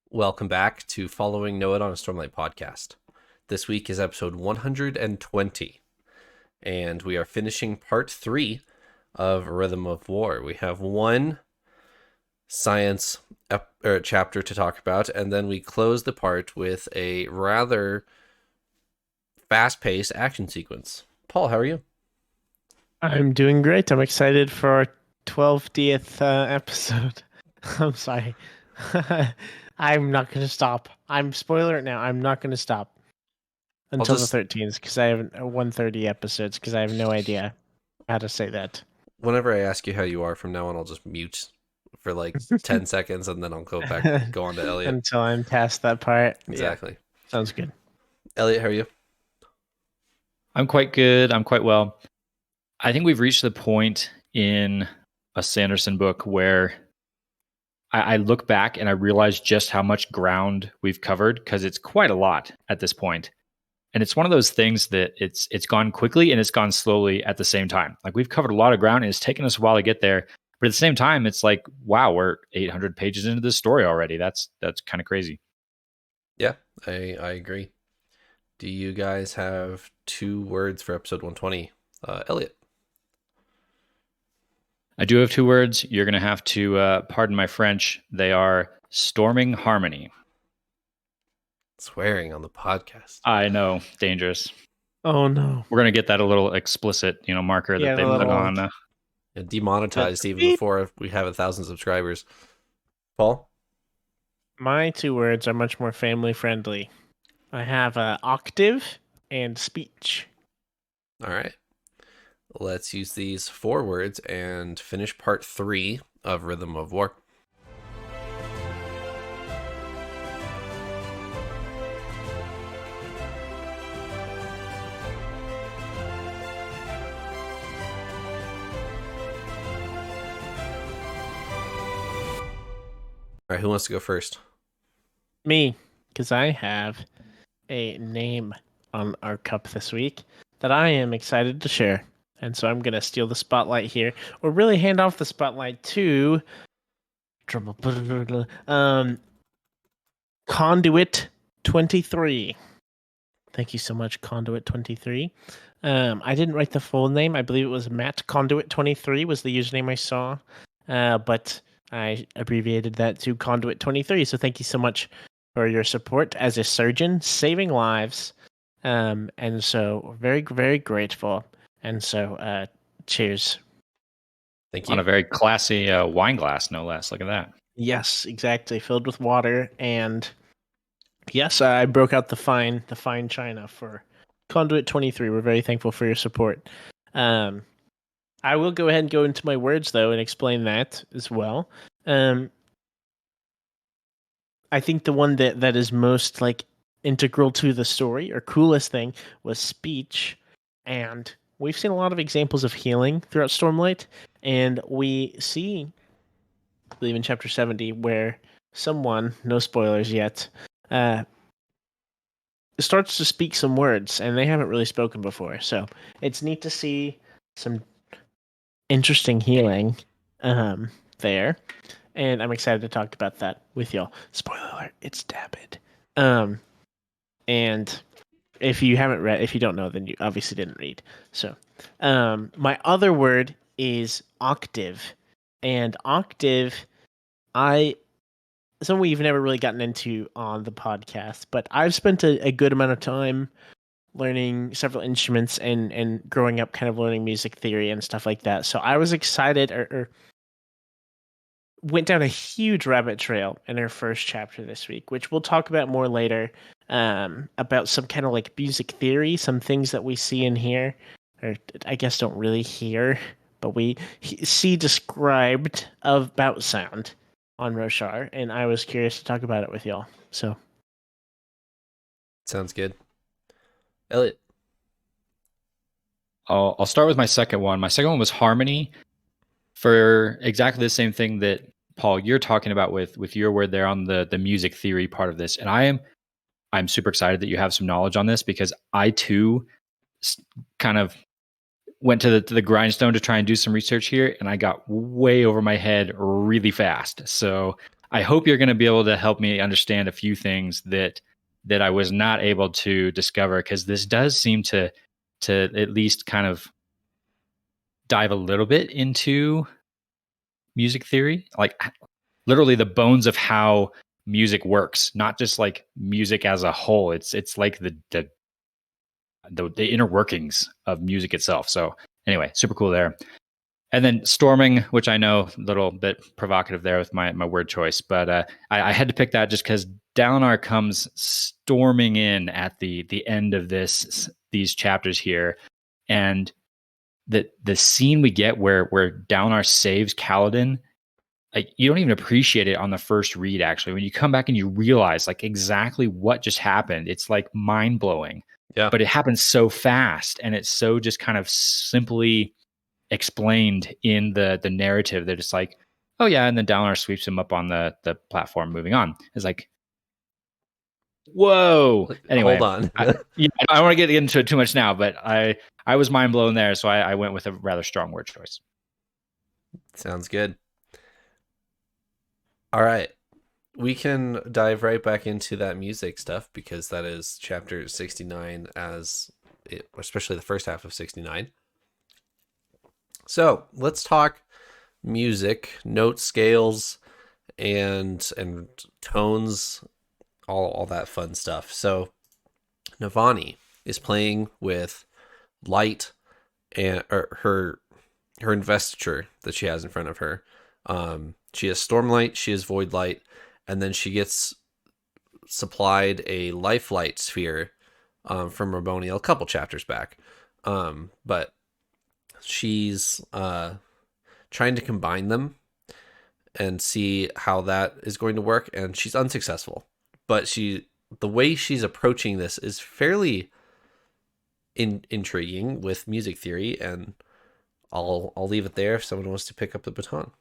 Welcome back to Following Noah on a Stormlight podcast. This week is episode 120, and we are finishing part 3 of Rhythm of War. We have one science chapter to talk about, and then we close the part with a rather fast-paced action sequence. Paul, how are you? I'm doing great. I'm excited for our 12th episode. I'm sorry. I'm not going to stop. I'm spoiler it now. I'm not going to stop until the 13th because I have 130 episodes because I have no idea how to say that. Whenever I ask you how you are from now on, I'll just mute for like 10 seconds and then I'll go on to Elliot. Until I'm past that part. Exactly. Yeah, sounds good. Elliot, how are you? I'm quite good. I'm quite well. I think we've reached the point in a Sanderson book where I look back and I realize just how much ground we've covered, because it's quite a lot at this point. And it's one of those things that it's gone quickly and it's gone slowly at the same time. Like, we've covered a lot of ground and it's taken us a while to get there. But at the same time, it's like, wow, we're 800 pages into this story already. That's kind of crazy. Yeah, I agree. Do you guys have 2 words for episode 120? Elliot. I do have 2 words. You're going to have to pardon my French. They are storming harmony. Swearing on the podcast. I know, dangerous. Oh no. We're going to get that a little explicit, marker that they put on. Demonetized even before we have 1,000 subscribers. Paul? My 2 words are much more family friendly. I have octave and speech. All right. Let's use these 4 words and finish part 3 of Rhythm of War. All right, who wants to go first? Me, because I have a name on our cup this week that I am excited to share. And so I'm going to steal the spotlight here, or really hand off the spotlight to Conduit 23. Thank you so much, Conduit 23. I didn't write the full name. I believe it was Matt Conduit 23 was the username I saw. But I abbreviated that to Conduit 23. So thank you so much for your support as a surgeon, saving lives. And so very, very grateful. And so, cheers. Thank you. On a very classy wine glass, no less. Look at that. Yes, exactly. Filled with water. And yes, I broke out the fine china for Conduit 23. We're very thankful for your support. I will go ahead and go into my words, though, and explain that as well. I think the one that is most integral to the story or coolest thing was speech. And we've seen a lot of examples of healing throughout Stormlight, and we see, I believe in chapter 70, where someone, no spoilers yet, starts to speak some words, and they haven't really spoken before. So it's neat to see some interesting healing there, and I'm excited to talk about that with y'all. Spoiler alert, it's Dabbid. And if you don't know, then you obviously didn't read. So, my other word is octave, and octave, something we've never really gotten into on the podcast, but I've spent a good amount of time learning several instruments and growing up kind of learning music theory and stuff like that. So I was excited or went down a huge rabbit trail in our first chapter this week, which we'll talk about more later, about some kind of music theory, some things that we see in here, or I guess don't really hear, but we see described about sound on Roshar, and I was curious to talk about it with y'all. So, sounds good. Elliot. I'll start with my second one. My second one was harmony, for exactly the same thing that, Paul, you're talking about with your word there on the music theory part of this. And I'm super excited that you have some knowledge on this, because I too kind of went to the grindstone to try and do some research here, and I got way over my head really fast. So I hope you're going to be able to help me understand a few things that I was not able to discover, because this does seem to at least kind of dive a little bit into music theory, like literally the bones of how music works, not just like music as a whole. It's like the inner workings of music itself. So anyway, super cool there. And then storming, which I know a little bit provocative there with my word choice, but I had to pick that just because Dalinar comes storming in at the end of these chapters here, and the scene we get where Dalinar saves Kaladin, like you don't even appreciate it on the first read. Actually, when you come back and you realize like exactly what just happened, it's like mind blowing. Yeah. But it happens so fast, and it's so just kind of simply explained in the narrative that it's like, oh yeah, and then Dalinar sweeps him up on the platform, moving on. It's like, whoa. Anyway, Hold on. I don't want to get into it too much now, but I was mind blown there, so I went with a rather strong word choice. Sounds good. All right. We can dive right back into that music stuff, because that is chapter 69, especially the first half of 69. So let's talk music, note scales, and tones, all that fun stuff. So Navani is playing with light and her investiture that she has in front of her. She has Stormlight, she has Void Light, and then she gets supplied a Life Light sphere from Raboniel a couple chapters back. But she's trying to combine them and see how that is going to work, and she's unsuccessful. But the way she's approaching this is fairly intriguing with music theory, and I'll leave it there if someone wants to pick up the baton.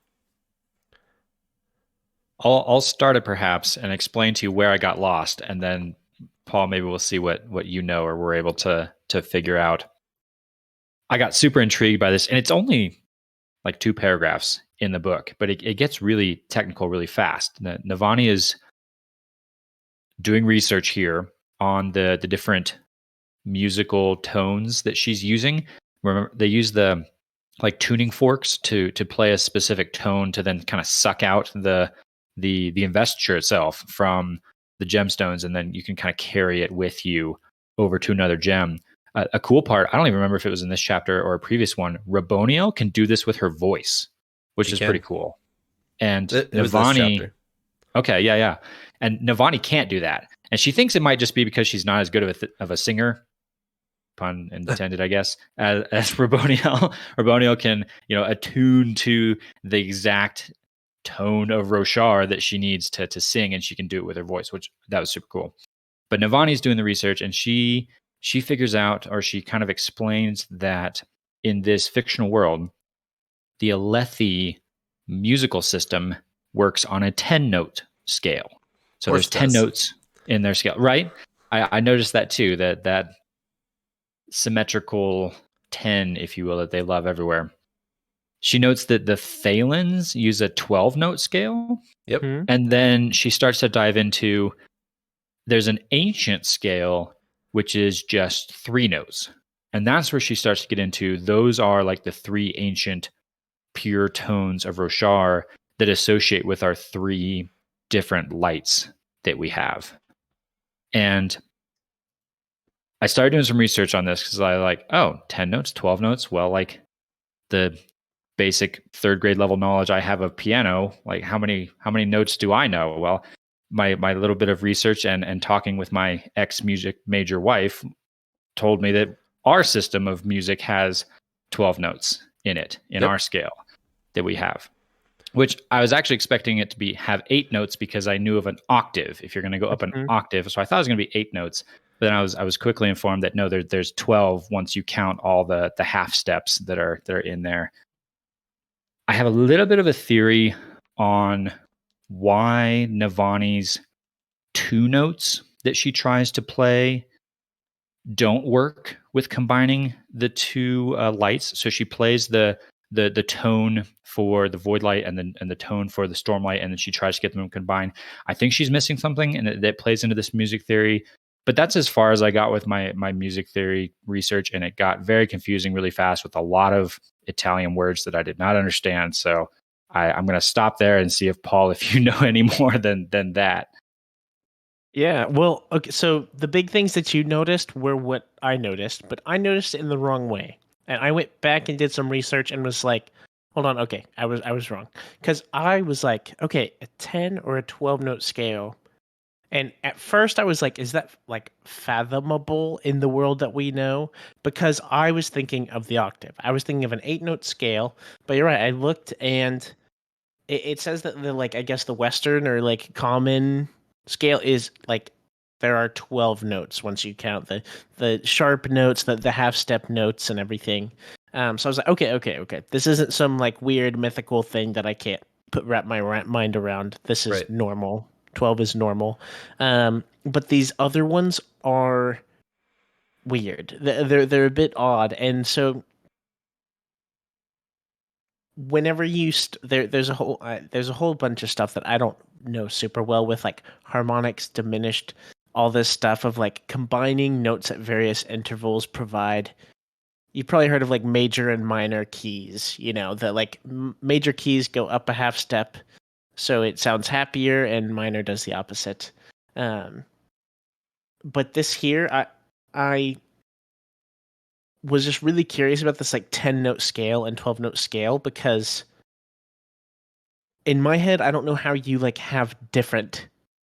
I'll start it perhaps and explain to you where I got lost, and then Paul, maybe we'll see what you know or we're able to figure out. I got super intrigued by this, and it's only like 2 paragraphs in the book, but it gets really technical really fast. Navani is doing research here on the different musical tones that she's using. Remember, they use the like tuning forks to play a specific tone to then kind of suck out the investiture itself from the gemstones, and then you can kind of carry it with you over to another gem. A cool part, I don't even remember if it was in this chapter or a previous one, Raboniel can do this with her voice, which is pretty cool. And it was this chapter. Okay, yeah. And Navani can't do that. And she thinks it might just be because she's not as good of a singer, pun intended, I guess, as Raboniel. Raboniel can, attune to the exact tone of Roshar that she needs to sing, and she can do it with her voice, which that was super cool. But Navani's doing the research, and she figures out, or she kind of explains that in this fictional world, the Alethi musical system works on a 10-note scale. So there's 10 notes in their scale, right? I noticed that too, that symmetrical 10, if you will, that they love everywhere. She notes that the Thalens use a 12-note scale. Yep. Mm-hmm. And then she starts to dive into, there's an ancient scale, which is just 3 notes. And that's where she starts to get into, those are like the 3 ancient pure tones of Roshar that associate with our 3 different lights that we have. And I started doing some research on this because I like, 10 notes, 12 notes. Well, like the basic 3rd grade level knowledge I have of piano, like how many notes do I know? Well, my little bit of research and talking with my ex-music major wife told me that our system of music has 12 notes in it, in our scale that we have, which I was actually expecting it to have 8 notes because I knew of an octave, if you're going to go up an octave. So I thought it was going to be 8 notes. But then I was quickly informed that no, there's 12 once you count all the half steps that are in there. I have a little bit of a theory on why Navani's 2 notes that she tries to play don't work with combining the 2 lights. So she plays the the tone for the Void Light and the tone for the Stormlight, and then she tries to get them combined. I think she's missing something, and that plays into this music theory. But that's as far as I got with my music theory research, and it got very confusing really fast with a lot of Italian words that I did not understand. So I'm going to stop there and see if Paul, if you know any more than that. Yeah, well, okay, so the big things that you noticed were what I noticed, but I noticed it in the wrong way. And I went back and did some research and was like, hold on, okay, I was wrong. Cuz I was like, okay, a 10 or a 12 note scale. And at first I was like, is that like fathomable in the world that we know? Because I was thinking of the octave. I was thinking of an 8 note scale, but you're right. I looked and it says that the like I guess the Western or like common scale is like there are 12 notes once you count the sharp notes, the half step notes and everything. So I was like, okay. This isn't some like weird mythical thing that I can't wrap my mind around. This is Right. normal. 12 is normal. But these other ones are weird. They're a bit odd, and so whenever you there's a whole bunch of stuff that I don't know super well with, like harmonics, diminished, all this stuff of like combining notes at various intervals provide. You've probably heard of like major and minor keys. You know that like major keys go up a half step, so it sounds happier, and minor does the opposite. But this here, I was just really curious about this like 10 note scale and 12 note scale because in my head I don't know how you like have different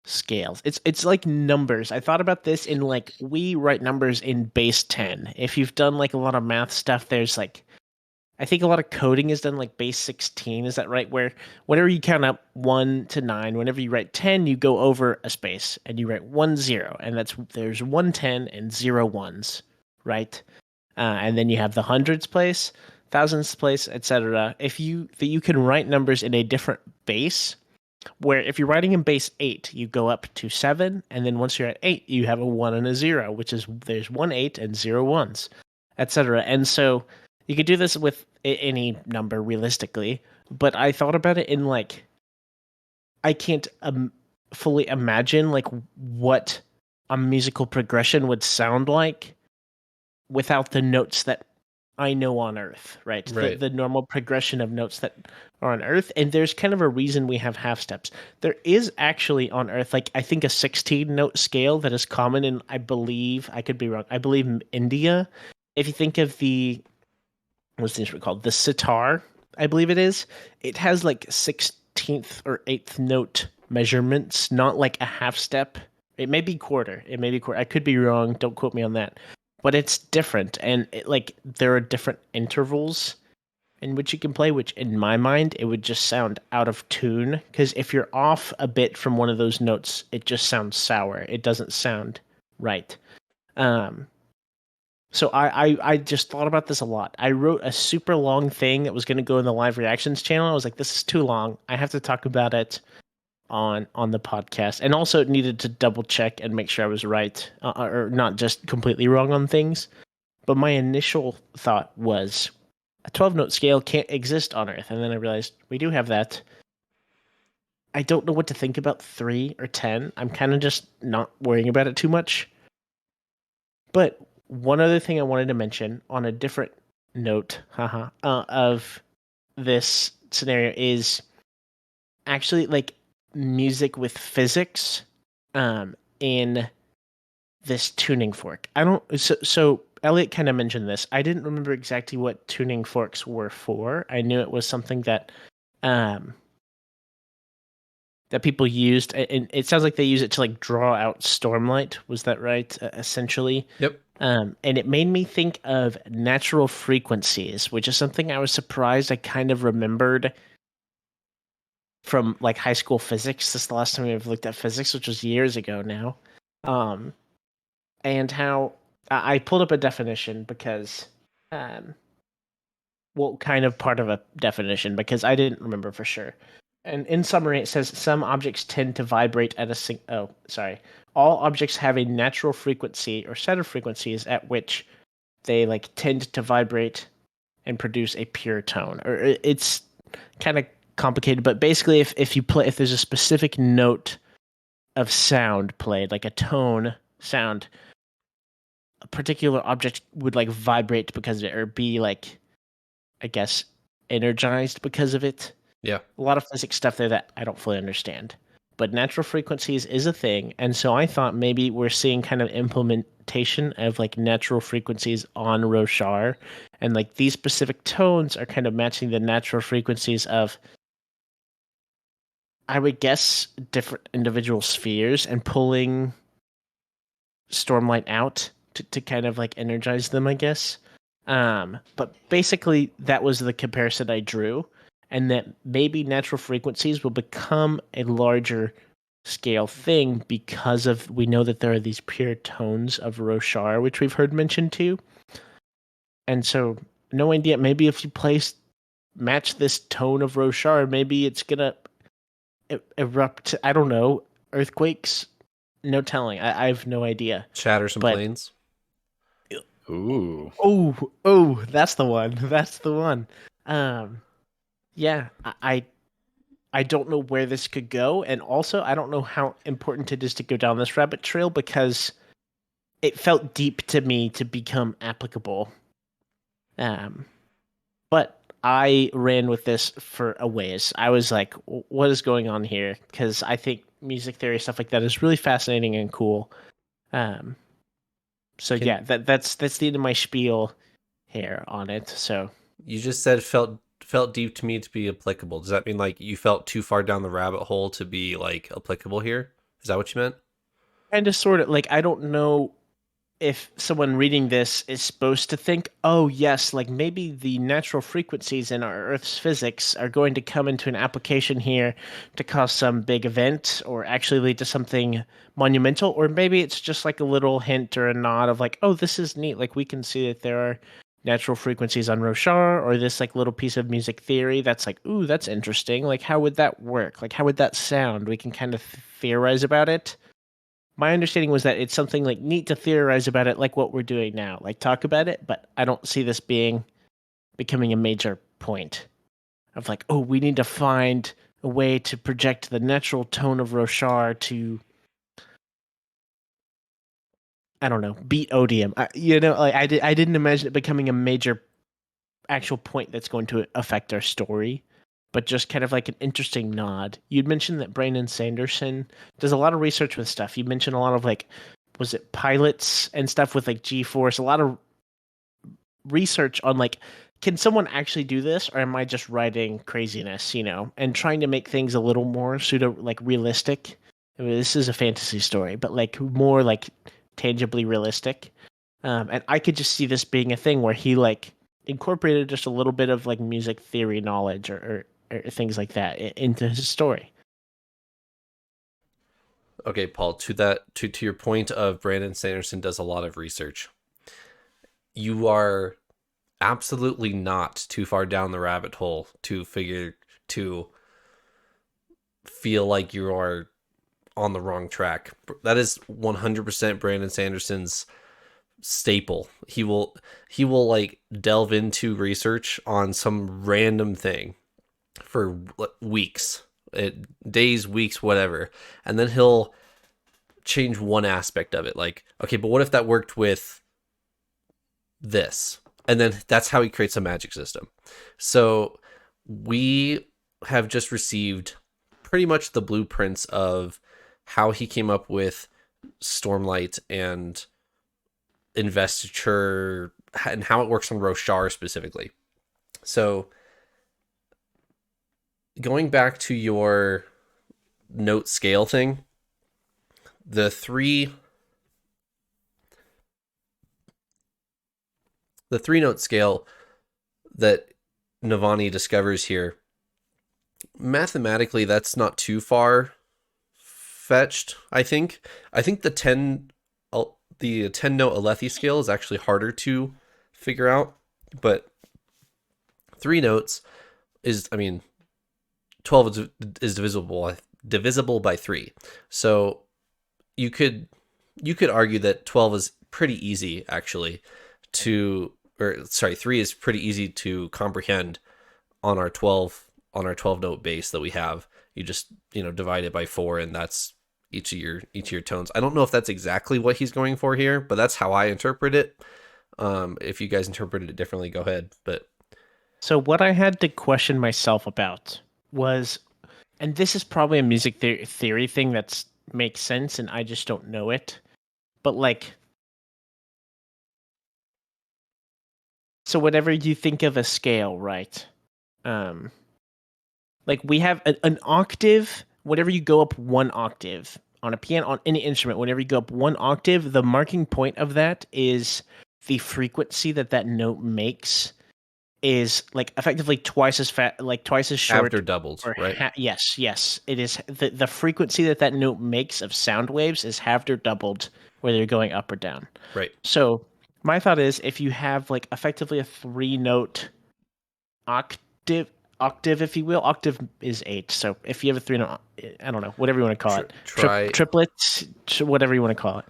scales. It's like numbers. I thought about this in like we write numbers in base 10. If you've done like a lot of math stuff, there's like I think a lot of coding is done like base 16. Is that right? Where whenever you count up 1 to 9, whenever you write 10, you go over a space and you write 1 0, and there's 110 and 0 ones, right? And then you have the hundreds place, thousands place, etc. If you can write numbers in a different base, where if you're writing in base 8, you go up to 7, and then once you're at 8, you have a 1 and a 0, which is there's 1 8 and 0 ones, etc. And so you could do this with any number realistically, but I thought about it in like I can't fully imagine like what a musical progression would sound like without the notes that I know on Earth, right? Right. The normal progression of notes that are on Earth. And there's kind of a reason we have half steps. There is actually on Earth, like I think a 16 note scale that is common in, I believe, I could be wrong, I believe in India. If you think of what's the instrument called? The sitar, I believe it is. It has like 16th or 8th note measurements, not like a half step. It may be quarter. I could be wrong. Don't quote me on that. But it's different, and like there are different intervals in which you can play. Which, in my mind, it would just sound out of tune. Because if you're off a bit from one of those notes, it just sounds sour. It doesn't sound right. So I just thought about this a lot. I wrote a super long thing that was going to go in the live reactions channel. I was like, this is too long. I have to talk about it on the podcast, and also needed to double check and make sure I was right, or not just completely wrong on things. But my initial thought was a 12-note scale can't exist on Earth, and then I realized we do have that. I don't know what to think about 3 or 10. I'm kind of just not worrying about it too much. But one other thing I wanted to mention on a different note, of this scenario is actually like music with physics in this tuning fork. I don't so Elliot kind of mentioned this. I didn't remember exactly what tuning forks were for. I knew it was something that that people used, and it sounds like they use it to like draw out Stormlight. Was that right? Essentially. Yep. And it made me think of natural frequencies, which is something I was surprised I kind of remembered from like high school physics. This is the last time I've looked at physics, which was years ago now. And how I pulled up a definition because, well, kind of part of a definition because I didn't remember for sure. And in summary, it says some objects tend to vibrate at all objects have a natural frequency or set of frequencies at which they like tend to vibrate and produce a pure tone. Or it's kind of complicated, but basically if there's a specific note of sound played, like a tone sound, a particular object would like vibrate because of it, or be like, I guess, energized because of it. Yeah. A lot of physics stuff there that I don't fully understand. But natural frequencies is a thing, and so I thought maybe we're seeing kind of implementation of like natural frequencies on Roshar, and like these specific tones are kind of matching the natural frequencies of, I would guess, different individual spheres, and pulling Stormlight out to kind of like energize them, I guess. But basically, that was the comparison I drew, and that maybe natural frequencies will become a larger scale thing because of, we know that there are these pure tones of Roshar, which we've heard mentioned too. And so, no idea. Maybe if you match this tone of Roshar, maybe it's gonna erupt. I don't know, earthquakes. No telling. I have no idea. Shatter some But- planes. Ooh. Oh, that's the one. That's the one. Yeah, I don't know where this could go, and also I don't know how important it is to go down this rabbit trail because it felt deep to me to become applicable. But I ran with this for a ways. I was like, what is going on here? Because I think music theory, stuff like that, is really fascinating and cool. So yeah, that's the end of my spiel here on it. So You just said felt deep to me to be applicable. Does that mean like you felt too far down the rabbit hole to be like applicable here? Is that what you meant? kind of sort of like, I don't know if someone reading this is supposed to think, oh yes, like maybe the natural frequencies in our Earth's physics are going to come into an application here to cause some big event or actually lead to something monumental, or maybe it's just like a little hint or a nod of like, oh, this is neat, like we can see that there are natural frequencies on Roshar, or this like little piece of music theory that's like, ooh, that's interesting, like how would that work, like how would that sound, we can kind of theorize about it. My understanding was that it's something like neat to theorize about it, like what we're doing now, like talk about it. But I don't see this becoming a major point of like, oh, we need to find a way to project the natural tone of Roshar to, I don't know, beat odium. Like I didn't imagine it becoming a major actual point that's going to affect our story, but just kind of like an interesting nod. You'd mentioned that Brandon Sanderson does a lot of research with stuff. You mentioned a lot of like, was it pilots and stuff with like G-force, a lot of research on like, can someone actually do this, or am I just writing craziness, and trying to make things a little more pseudo like realistic. I mean, this is a fantasy story, but like more like tangibly realistic. And I could just see this being a thing where he like incorporated just a little bit of like music theory knowledge or things like that into his story. Okay, Paul, to your point of Brandon Sanderson does a lot of research. You are absolutely not too far down the rabbit hole to feel like you are on the wrong track. That is 100% Brandon Sanderson's staple. He will like delve into research on some random thing for weeks, days, weeks, whatever, and then he'll change one aspect of it, like, okay, but what if that worked with this? And then that's how he creates a magic system. So we have just received pretty much the blueprints of how he came up with Stormlight and investiture and how it works on Roshar specifically. So going back to your note scale thing, the three note scale that Navani discovers here, mathematically that's not too far fetched. I think the 10 note Alethi scale is actually harder to figure out, but 3 notes is, 12 is divisible by 3. So you could argue that 12 is pretty easy actually to 3 is pretty easy to comprehend on our 12 note base that we have. You just, divide it by 4, and that's each of your tones. I don't know if that's exactly what he's going for here, but that's how I interpret it. If you guys interpreted it differently, go ahead. But So what I had to question myself about was, and this is probably a music theory thing that makes sense, and I just don't know it. But like, so whenever you think of a scale, right? Like we have an octave. Whenever you go up one octave on a piano, on any instrument, whenever you go up one octave, the marking point of that is the frequency that note makes is like effectively twice as fat, like twice as short. halved or doubled, right? Yes. It is the frequency that note makes of sound waves is halved or doubled whether you're going up or down. Right. So my thought is if you have like effectively a 3-note octave, if you will, octave is 8. So if you have a 3-note, I don't know, whatever you want to call it, triplets, whatever you want to call it.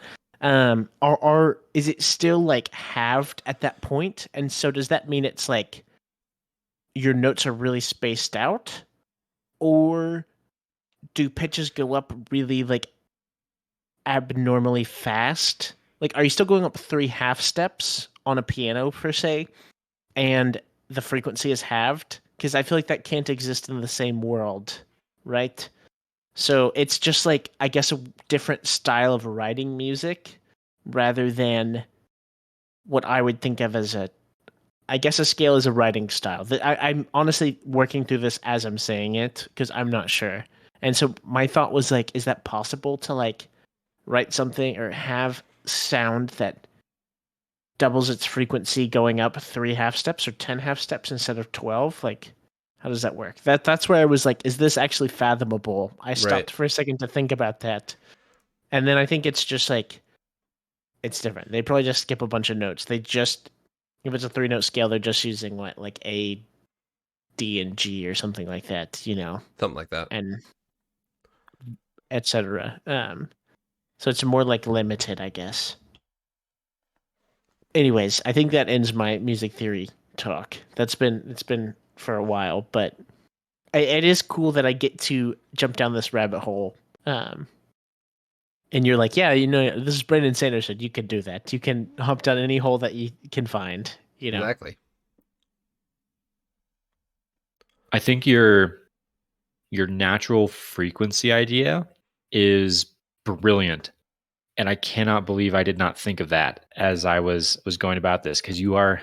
Is it still like halved at that point? And so does that mean it's like your notes are really spaced out, or do pitches go up really like abnormally fast? Like, are you still going up 3 half steps on a piano per se, and the frequency is halved? Because I feel like that can't exist in the same world, right? So it's just like, I guess, a different style of writing music rather than what I would think of as a scale is a writing style. I'm honestly working through this as I'm saying it because I'm not sure. And so my thought was like, is that possible to like write something or have sound that doubles its frequency going up 3 half steps or 10 half steps instead of 12? Like, how does that work? That's where I was like, is this actually fathomable? I stopped for a second to think about that. And then I think it's just like, it's different. They probably just skip a bunch of notes. They just, if it's a 3-note scale, they're just using what, like A, D, and G or something like that, Something like that. And etc. So it's more like limited, I guess. Anyways, I think that ends my music theory talk. It's been for a while, but it is cool that I get to jump down this rabbit hole. And you're like, yeah, this is Brendan Sanderson. You can do that. You can hop down any hole that you can find. Exactly. I think your natural frequency idea is brilliant. And I cannot believe I did not think of that as I was going about this, because you are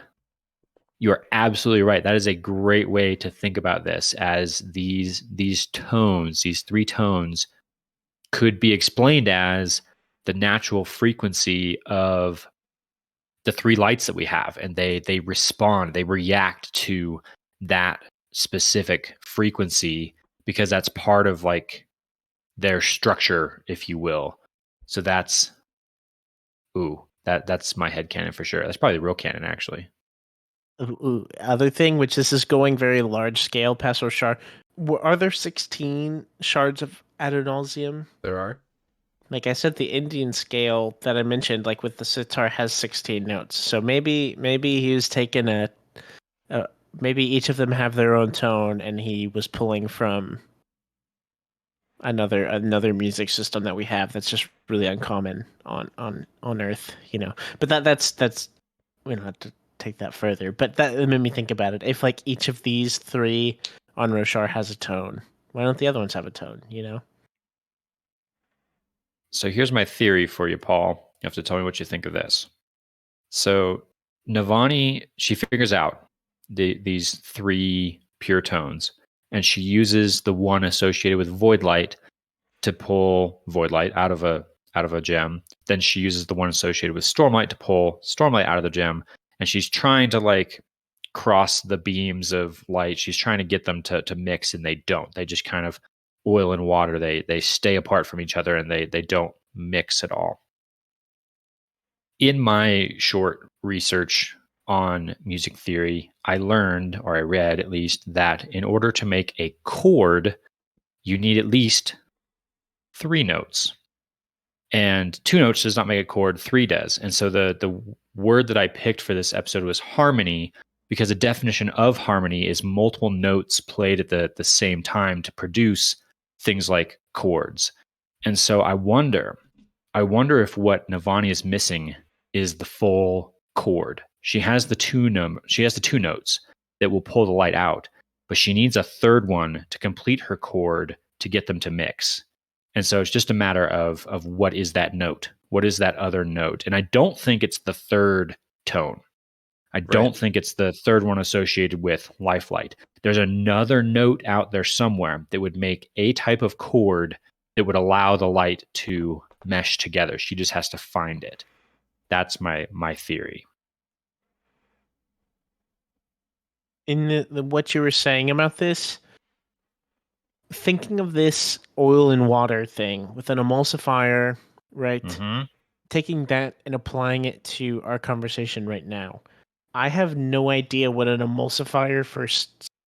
absolutely right. That is a great way to think about this, as these tones, these 3 tones could be explained as the natural frequency of the 3 lights that we have, and they respond, they react to that specific frequency because that's part of like their structure, if you will. So that's that's my headcanon for sure. That's probably the real canon, actually. Other thing, which this is going very large scale, Paso Shard. Are there 16 shards of Adonalsium? There are. Like I said, the Indian scale that I mentioned, like with the sitar, has 16 notes. So maybe he was taking maybe each of them have their own tone, and he was pulling from another music system that we have that's just really uncommon on Earth, But that's we don't have to take that further. But that made me think about it. If like each of these 3 on Roshar has a tone, why don't the other ones have a tone? So here's my theory for you, Paul. You have to tell me what you think of this. So Navani, she figures out these 3 pure tones, and she uses the one associated with Void Light to pull Void Light out of a gem. Then she uses the one associated with Stormlight to pull Stormlight out of the gem, and she's trying to like cross the beams of light. She's trying to get them to mix, and they don't. They just kind of oil and water. They stay apart from each other, and they don't mix at all. In my short research on music theory, I learned, or I read at least, that in order to make a chord, you need at least 3 notes. And 2 notes does not make a chord, 3 does. And so the word that I picked for this episode was harmony, because the definition of harmony is multiple notes played at the same time to produce things like chords. And so I wonder if what Navani is missing is the full chord. She has the two notes that will pull the light out, but she needs a third one to complete her chord to get them to mix. And so it's just a matter of what is that note? What is that other note? And I don't think it's the third tone. I don't think it's the third one associated with Lifelight. There's another note out there somewhere that would make a type of chord that would allow the light to mesh together. She just has to find it. That's my theory. In the what you were saying about this, thinking of this oil and water thing with an emulsifier, right? Mm-hmm. Taking that and applying it to our conversation right now. I have no idea what an emulsifier for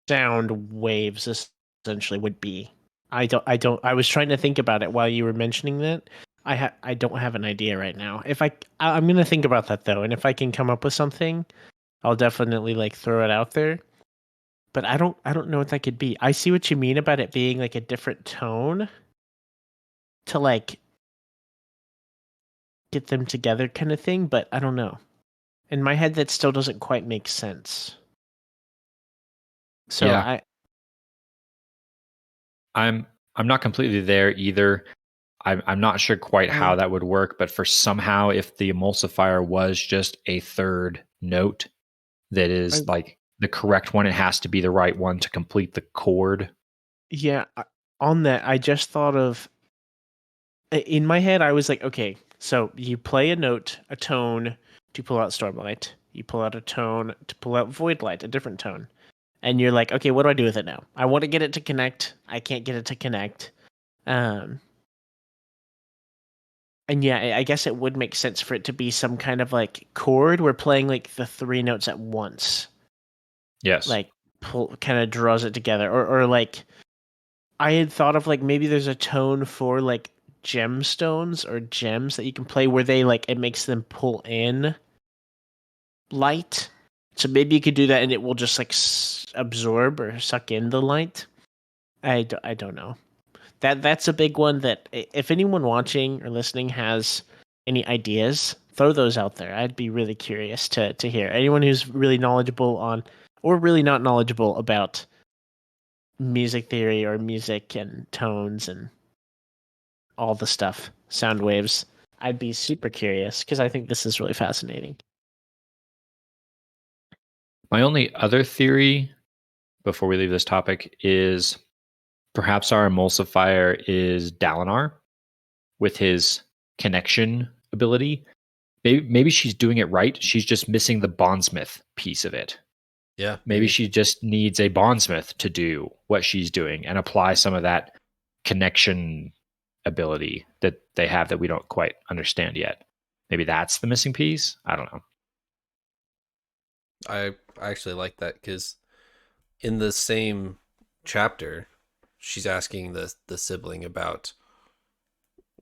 sound waves essentially would be. I I was trying to think about it while you were mentioning that. I don't have an idea right now. I'm going to think about that though, and if I can come up with something, I'll definitely like throw it out there. But I don't know what that could be. I see what you mean about it being like a different tone to like get them together kind of thing, but I don't know. In my head that still doesn't quite make sense. So Yeah. I'm not completely there either. I'm not sure quite how that would work, but for somehow if the emulsifier was just a third note that is like the correct one, it has to be the right one to complete the chord. Yeah, on that I just thought of, in my head I was like, okay, so you play a note, a tone to pull out Stormlight. You pull out a tone to pull out Voidlight, a different tone. And you're like, okay, what do I do with it now? I want to get it to connect. I can't get it to connect. And yeah, I guess it would make sense for it to be some kind of like chord. We're playing like the 3 notes at once. Yes. Like kind of draws it together. Or like I had thought of like maybe there's a tone for like gemstones or gems that you can play where they like it makes them pull in light. So maybe you could do that and it will just like absorb or suck in the light. I don't know. That's a big one that if anyone watching or listening has any ideas, throw those out there. I'd be really curious to hear. Anyone who's really knowledgeable on or really not knowledgeable about music theory or music and tones and all the stuff, sound waves, I'd be super curious because I think this is really fascinating. My only other theory before we leave this topic is perhaps our emulsifier is Dalinar with his connection ability. Maybe she's doing it right. She's just missing the bondsmith piece of it. Yeah. Maybe she just needs a bondsmith to do what she's doing and apply some of that connection ability that they have that we don't quite understand yet. Maybe that's the missing piece. I don't know. I actually like that because in the same chapter, she's asking the sibling about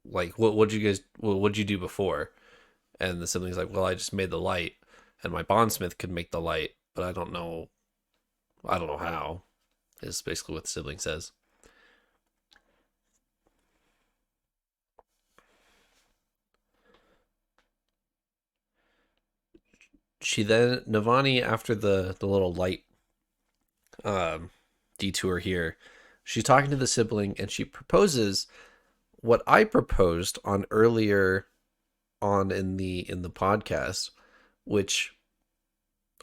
like what'd you do before, and the sibling's like, well, I just made the light, and my bondsmith could make the light, but I don't know how. Is basically what the sibling says. She then Navani, after the little light detour here, she's talking to the sibling and she proposes what I proposed on earlier on in the podcast, which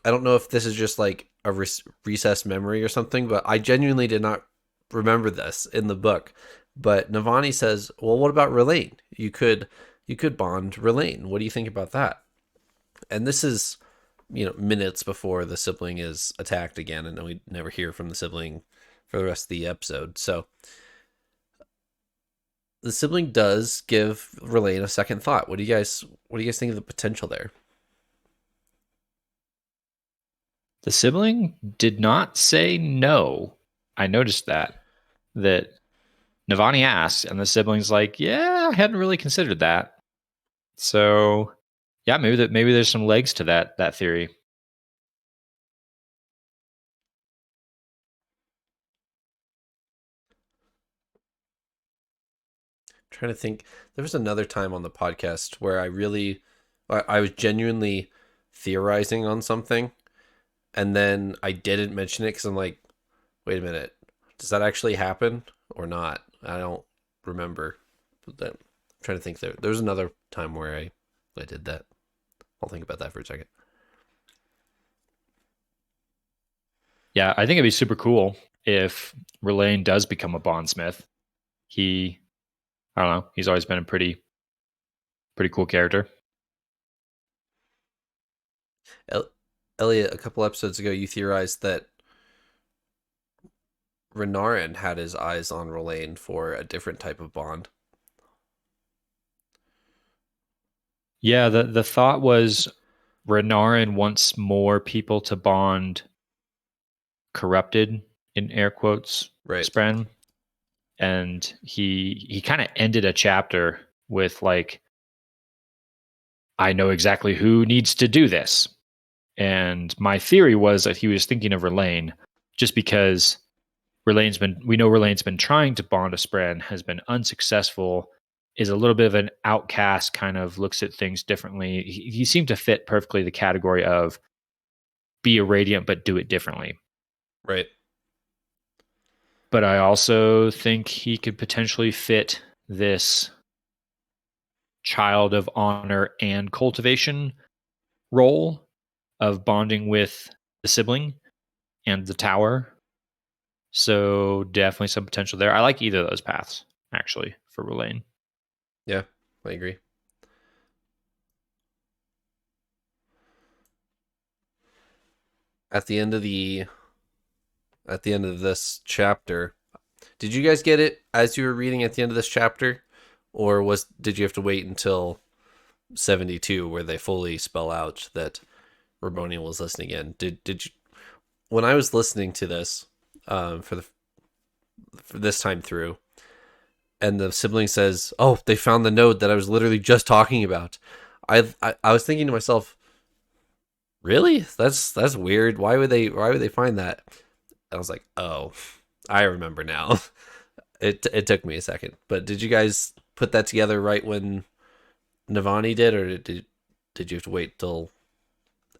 I don't know if this is just like a recessed memory or something, but I genuinely did not remember this in the book. But Navani says, "Well, what about Relaine? You could bond Relaine. What do you think about that?" And this is, minutes before the sibling is attacked again, and we never hear from the sibling for the rest of the episode. So the sibling does give Relaine a second thought. What do you guys think of the potential there? The sibling did not say no. I noticed that Navani asks, and the sibling's like, yeah, I hadn't really considered that. So yeah, maybe there's some legs to that theory. Trying to think, there was another time on the podcast where I was genuinely theorizing on something, and then I didn't mention it because I'm like, wait a minute, does that actually happen or not? I don't remember. But I'm trying to think. There was another time where I did that. I'll think about that for a second. Yeah, I think it'd be super cool if Relaine does become a bondsmith. I don't know, he's always been a pretty cool character. Elliot, a couple episodes ago, you theorized that Renarin had his eyes on Relaine for a different type of bond. Yeah, the thought was Renarin wants more people to bond corrupted, in air quotes, Right. Spren. And he kind of ended a chapter with like, I know exactly who needs to do this. And my theory was that he was thinking of Relaine, just because we know Relaine's been trying to bond a Spren, has been unsuccessful, is a little bit of an outcast, kind of looks at things differently. He seemed to fit perfectly the category of be a Radiant, but do it differently. Right. But I also think he could potentially fit this child of honor and cultivation role of bonding with the sibling and the tower. So definitely some potential there. I like either of those paths, actually, for Relaine. Yeah, I agree. At the end of this chapter, did you guys get it as you were reading at the end of this chapter, or did you have to wait until 72 where they fully spell out that Raboniel was listening in? Did you, when I was listening to this for this time through, and the sibling says, "Oh, they found the node that I was literally just talking about," I was thinking to myself, really? That's weird. Why would they find that? I was like, oh, I remember now. It took me a second, but did you guys put that together right when Navani did, or did you have to wait till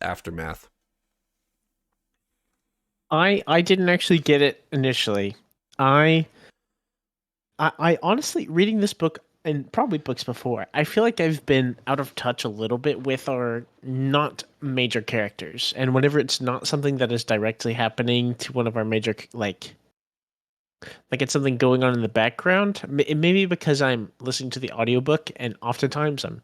aftermath? I didn't actually get it initially. I honestly, reading this book and probably books before, I feel like I've been out of touch a little bit with our not major characters, and whenever it's not something that is directly happening to one of our major like it's something going on in the background. It may be because I'm listening to the audiobook, and oftentimes I'm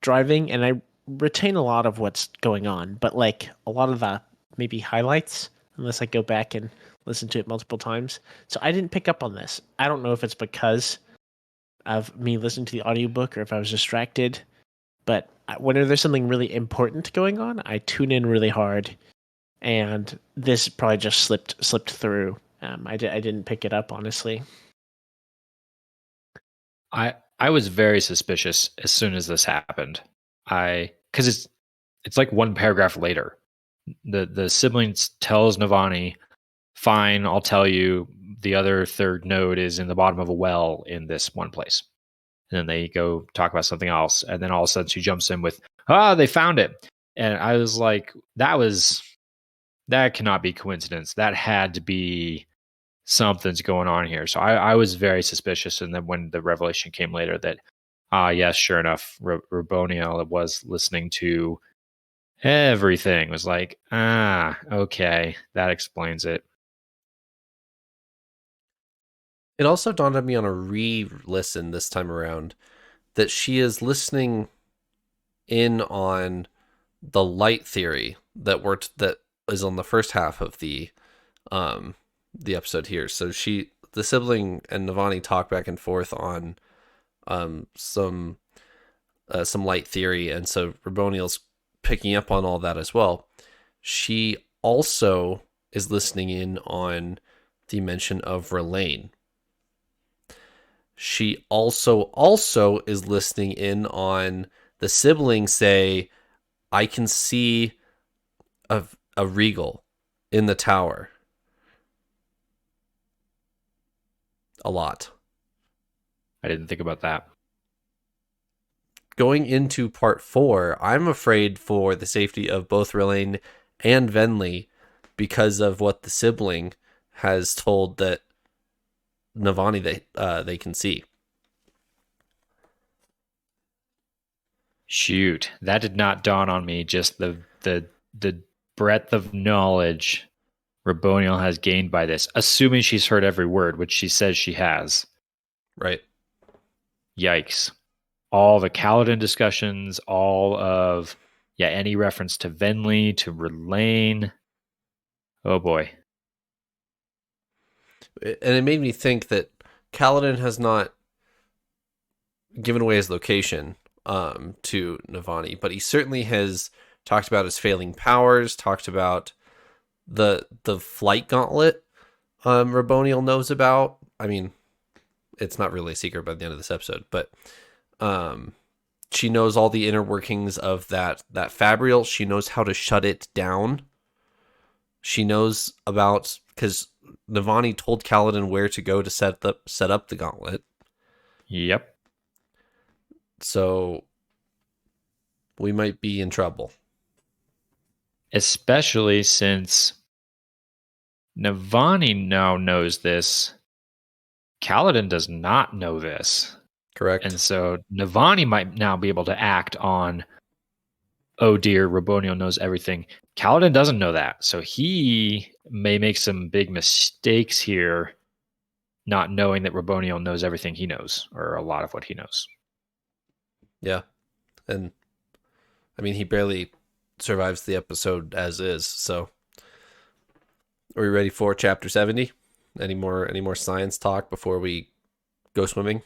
driving and I retain a lot of what's going on, but like a lot of the maybe highlights, unless I go back and listen to it multiple times. So I didn't pick up on this. I don't know if it's because of me listening to the audiobook or if I was distracted, but whenever there's something really important going on, I tune in really hard, and this probably just slipped through. I didn't pick it up, honestly. I was very suspicious as soon as this happened. Because it's like one paragraph later. The siblings tells Navani, fine, I'll tell you, the other third node is in the bottom of a well in this one place. And then they go talk about something else. And then all of a sudden she jumps in with, they found it. And I was like, that cannot be coincidence. That had to be something's going on here. So I was very suspicious. And then when the revelation came later that, yes, sure enough, Raboniel was listening to everything, was like, okay, that explains it. It also dawned on me on a re-listen this time around that she is listening in on the light theory that is on the first half of the episode here. So the sibling and Navani talk back and forth on some light theory, and so Raboniel's picking up on all that as well. She also is listening in on the mention of Relaine. she also is listening in on the siblings say, I can see a regal in the tower. A lot. I didn't think about that. Going into part 4, I'm afraid for the safety of both R'lyeh and Venli because of what the sibling has told that Navani they can see. Shoot, that did not dawn on me. Just the breadth of knowledge Raboniel has gained by this, assuming she's heard every word, which she says she has. Right. Yikes. All the Kaladin discussions, all of any reference to Venli, to R'lyeh. Oh boy. And it made me think that Kaladin has not given away his location to Navani, but he certainly has talked about his failing powers, talked about the flight gauntlet Raboniel knows about. I mean, it's not really a secret by the end of this episode, but she knows all the inner workings of that fabrial. She knows how to shut it down. She knows about, because Navani told Kaladin where to go to set up the gauntlet. Yep. So we might be in trouble. Especially since Navani now knows this. Kaladin does not know this. Correct. And so Navani might now be able to act on, oh dear, Raboniel knows everything. Kaladin doesn't know that. So he may make some big mistakes here, not knowing that Raboniel knows everything he knows, or a lot of what he knows. Yeah. And I mean, he barely survives the episode as is. So are we ready for chapter 70? Any more science talk before we go swimming?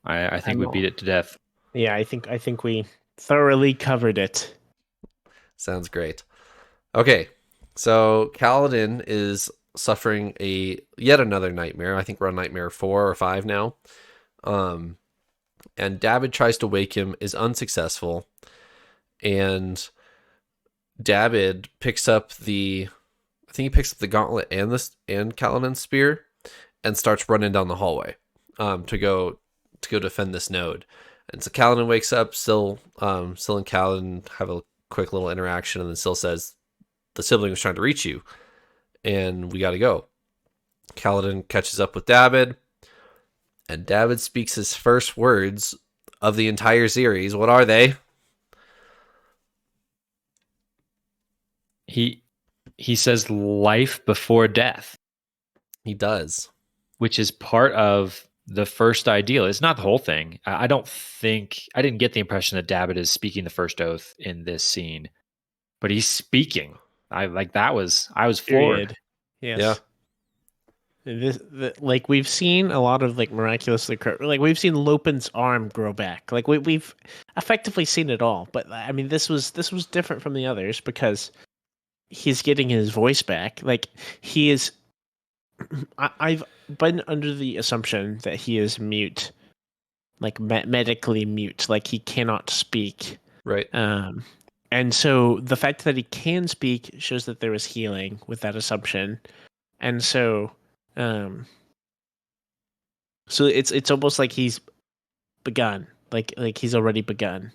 I think we beat it to death. Yeah, I think we thoroughly covered it. Sounds great. Okay, so Kaladin is suffering yet another nightmare. I think we're on nightmare 4 or 5 now. And David tries to wake him, is unsuccessful, and David picks up the gauntlet and Kaladin's spear and starts running down the hallway to go defend this node. And so Kaladin wakes up. Syl and Kaladin have a quick little interaction, and then Syl says, the sibling was trying to reach you, and we got to go. Kaladin catches up with David, and David speaks his first words of the entire series. What are they? He says life before death. He does. Which is part of the first ideal. It's not the whole thing. I didn't get the impression that David is speaking the first oath in this scene, but he's speaking. I was floored. Yes. Yeah. Like we've seen a lot of like miraculously like we've seen Lopin's arm grow back. Like we've effectively seen it all. But I mean, this was different from the others because he's getting his voice back. Like he is. I've been under the assumption that he is mute, like medically mute, like he cannot speak. Right. And so the fact that he can speak shows that there is healing with that assumption. And so, so it's almost like he's begun, like he's already begun.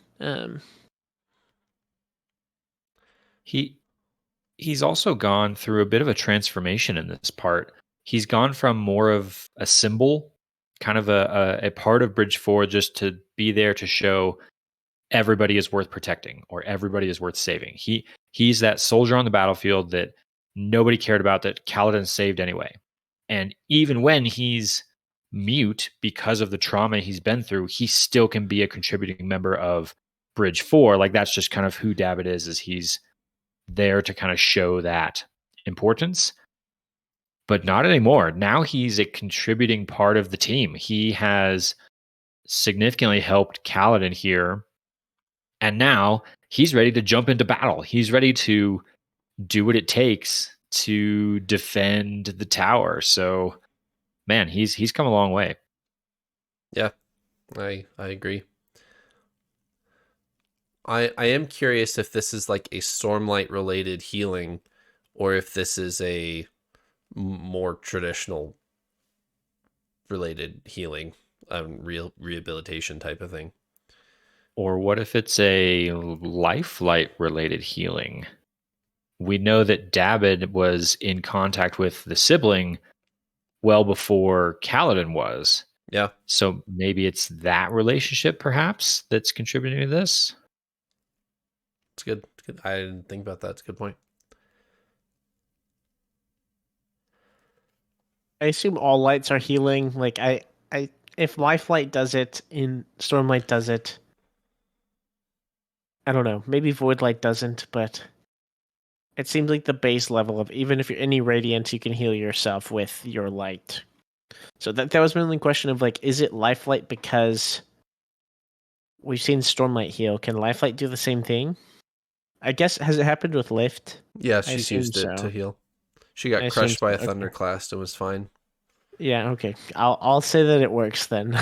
He's also gone through a bit of a transformation in this part. He's gone from more of a symbol, kind of a part of Bridge 4, just to be there to show everybody is worth protecting or everybody is worth saving. He's that soldier on the battlefield that nobody cared about, that Kaladin saved anyway. And even when he's mute because of the trauma he's been through, he still can be a contributing member of Bridge 4. Like that's just kind of who David is he's there to kind of show that importance. But not anymore. Now he's a contributing part of the team. He has significantly helped Kaladin here. And now he's ready to jump into battle. He's ready to do what it takes to defend the tower. So, man, he's come a long way. Yeah, I agree. I am curious if this is like a Stormlight related healing, or if this is a more traditional related healing, real rehabilitation type of thing. Or what if it's a lifelike related healing? We know that David was in contact with the sibling well before Kaladin was. Yeah, So maybe it's that relationship perhaps that's contributing to this. it's good. It's good. I didn't think about that. It's a good point. I assume all lights are healing. Like if Lifelight does it, in Stormlight does it. I don't know. Maybe Voidlight doesn't, but it seems like the base level of even if you're any radiant, you can heal yourself with your light. So that was my only question of like, is it Lifelight because we've seen Stormlight heal? Can Lifelight do the same thing? I guess has it happened with Lift? Yeah, I she's assume used it to so. heal. She I got assume crushed by so. a Okay. thunderclast and was fine. Yeah, okay. I'll say that it works then.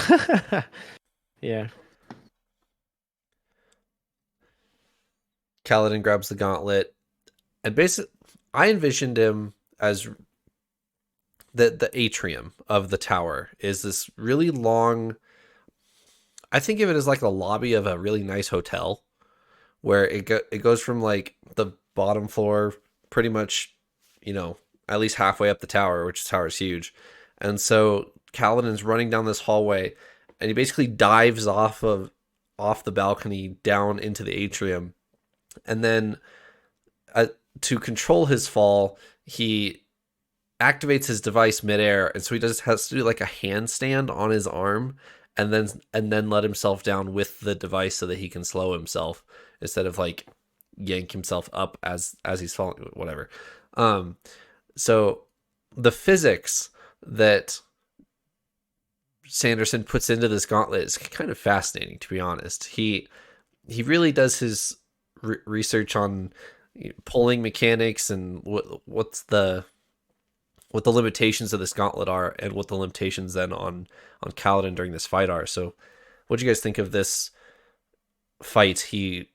Yeah. Kaladin grabs the gauntlet, and basically, I envisioned him as the atrium of the tower is this really long. I think of it as like a lobby of a really nice hotel, where it goes from like the bottom floor, pretty much, at least halfway up the tower, which the tower is huge, and so Kaladin's running down this hallway, and he basically dives off the balcony down into the atrium, and then to control his fall, he activates his device midair, and so he has to do like a handstand on his arm, and then let himself down with the device so that he can slow himself instead of like yank himself up as he's falling, whatever. Um, so the physics that Sanderson puts into this gauntlet is kind of fascinating, to be honest. He really does his research on pulling mechanics and what the limitations of this gauntlet are, and what the limitations then on Kaladin during this fight are. So, what do you guys think of this fight? He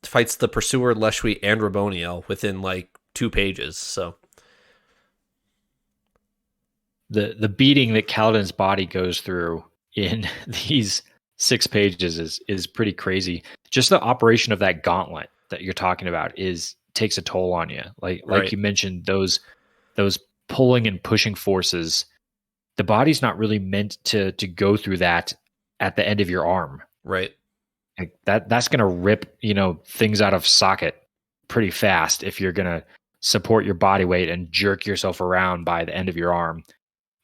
fights the Pursuer, Leshwi, and Raboniel within like 2 pages. So The beating that Kaladin's body goes through in these 6 pages is pretty crazy. Just the operation of that gauntlet that you're talking about takes a toll on you. Like right, you mentioned, those pulling and pushing forces, the body's not really meant to go through that at the end of your arm. right, Like that's gonna rip, things out of socket pretty fast if you're gonna support your body weight and jerk yourself around by the end of your arm.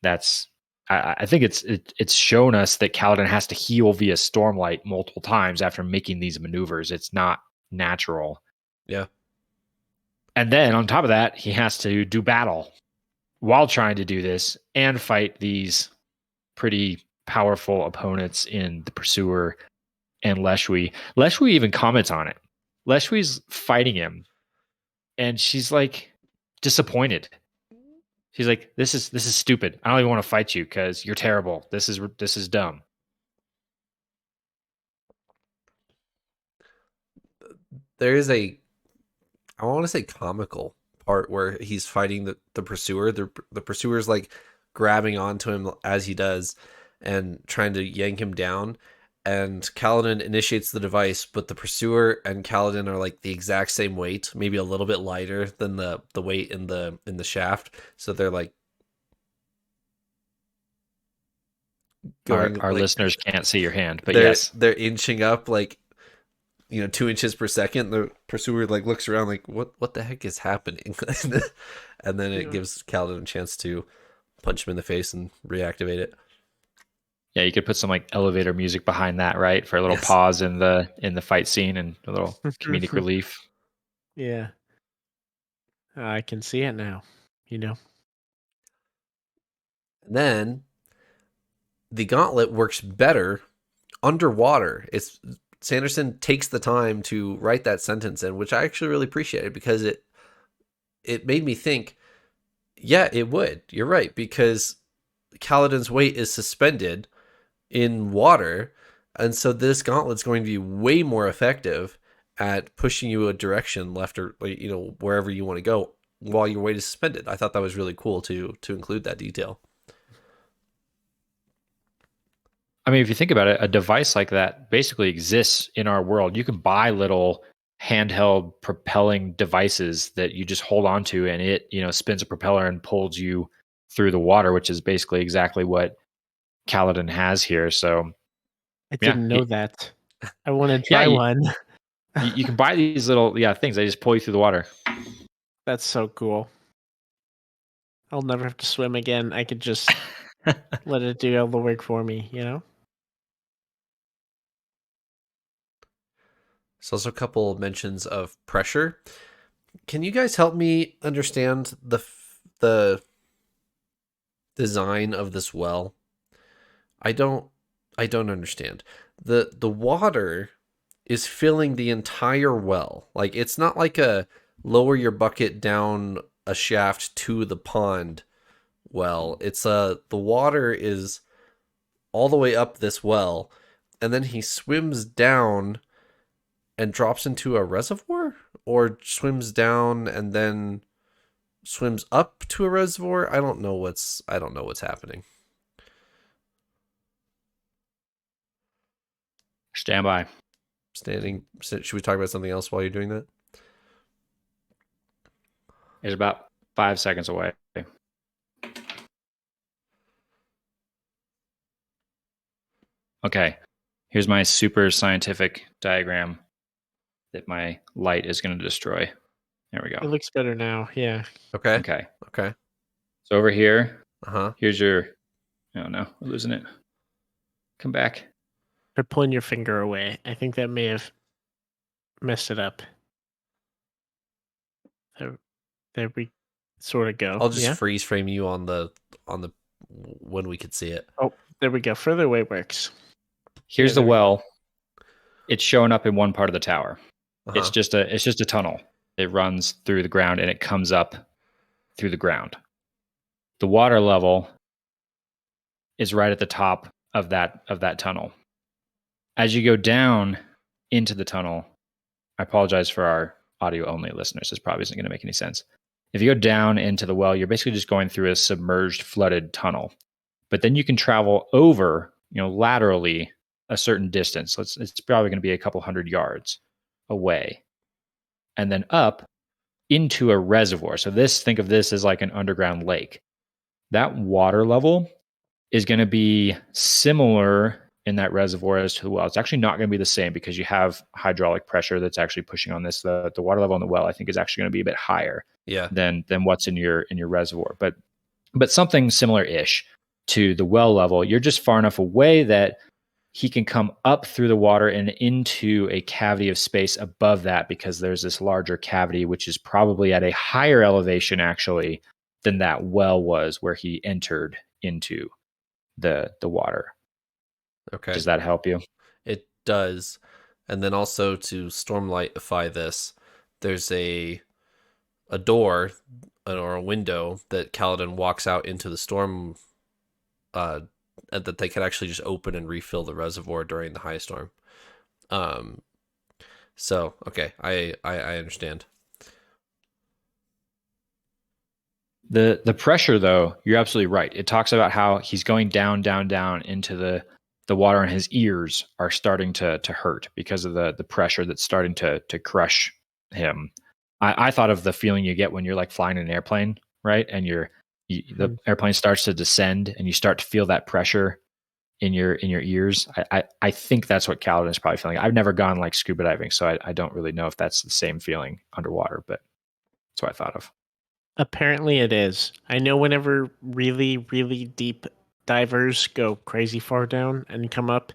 That's I think it's shown us that Kaladin has to heal via Stormlight multiple times after making these maneuvers. It's not natural. yeah, And then on top of that, he has to do battle while trying to do this and fight these pretty powerful opponents in the Pursuer and Leshwi. Leshwi even comments on it. Leshwi's fighting him, and she's like disappointed. She's like, "This is stupid. I don't even want to fight you because you're terrible. This is dumb." there is I want to say comical part where he's fighting the Pursuer. The Pursuer's like grabbing onto him as he does and trying to yank him down. And Kaladin initiates the device, but the Pursuer and Kaladin are like the exact same weight, maybe a little bit lighter than the weight in the shaft. So they're like going. Our like listeners can't see your hand, but they're yes, they're inching up like 2 inches per second. The Pursuer like looks around like what the heck is happening, and then it gives Kaladin a chance to punch him in the face and reactivate it. yeah, you could put some like elevator music behind that, right, for a little Yes. pause in the fight scene and a little comedic relief. Yeah. I can see it now. And then the gauntlet works better underwater. Sanderson takes the time to write that sentence in, which I actually really appreciated, because it made me think, yeah, it would. You're right, because Kaladin's weight is suspended in water. And so this gauntlet's going to be way more effective at pushing you a direction left or, wherever you want to go while your weight is suspended. I thought that was really cool to include that detail. I mean, if you think about it, a device like that basically exists in our world. You can buy little handheld propelling devices that you just hold on to, and it, spins a propeller and pulls you through the water, which is basically exactly what Kaladin has here. So I didn't know that. I want to try you, one. you can buy these little things. They just pull you through the water. That's so cool. I'll never have to swim again. I could just let it do all the work for me, There's also a couple mentions of pressure. Can you guys help me understand the design of this well? I don't understand. The water is filling the entire well. Like, it's not like a lower your bucket down a shaft to the pond well. It's the water is all the way up this well, and then he swims down and drops into a reservoir, or swims down and then swims up to a reservoir. I don't know what's happening. Stand by. Should we talk about something else while you're doing that? It's about 5 seconds away. Okay. Here's my super scientific diagram that my light is going to destroy. There we go. It looks better now. Yeah. Okay. So over here, Uh-huh. here's your... Oh, no. We're losing it. Come back. Or pulling your finger away. I think that may have messed it up. There we sort of go. I'll just freeze frame you on the when we could see it. Oh, there we go. Further away works. Here's the well. It's showing up in one part of the tower. Uh-huh. It's just a tunnel. It runs through the ground and it comes up through the ground. The water level is right at the top of that tunnel. As you go down into the tunnel, I apologize for our audio only listeners. This probably isn't going to make any sense. If you go down into the well, you're basically just going through a submerged, flooded tunnel. But then you can travel over, laterally a certain distance. It's probably going to be a couple 100 yards away, and then up into a reservoir. So think of this as like an underground lake. That water level is going to be similar in that reservoir as to the well. It's actually not going to be the same because you have hydraulic pressure that's actually pushing on this. The water level in the well, I think, is actually going to be a bit higher than what's in your reservoir. But something similar-ish to the well level. You're just far enough away that he can come up through the water and into a cavity of space above that, because there's this larger cavity, which is probably at a higher elevation actually than that well was where he entered into the water. Okay. Does that help you? It does. And then also to Stormlightify this, there's a door or a window that Kaladin walks out into the storm, that they could actually just open and refill the reservoir during the high storm. So okay, I understand. The pressure, though, you're absolutely right. It talks about how he's going down into the water, and his ears are starting to hurt because of the pressure that's starting to crush him. I thought of the feeling you get when you're like flying in an airplane, right? And the airplane starts to descend, and you start to feel that pressure in your ears. I think that's what Kaladin is probably feeling. I've never gone like scuba diving, so I don't really know if that's the same feeling underwater, but that's what I thought of. Apparently it is. I know whenever really, really deep divers go crazy far down and come up,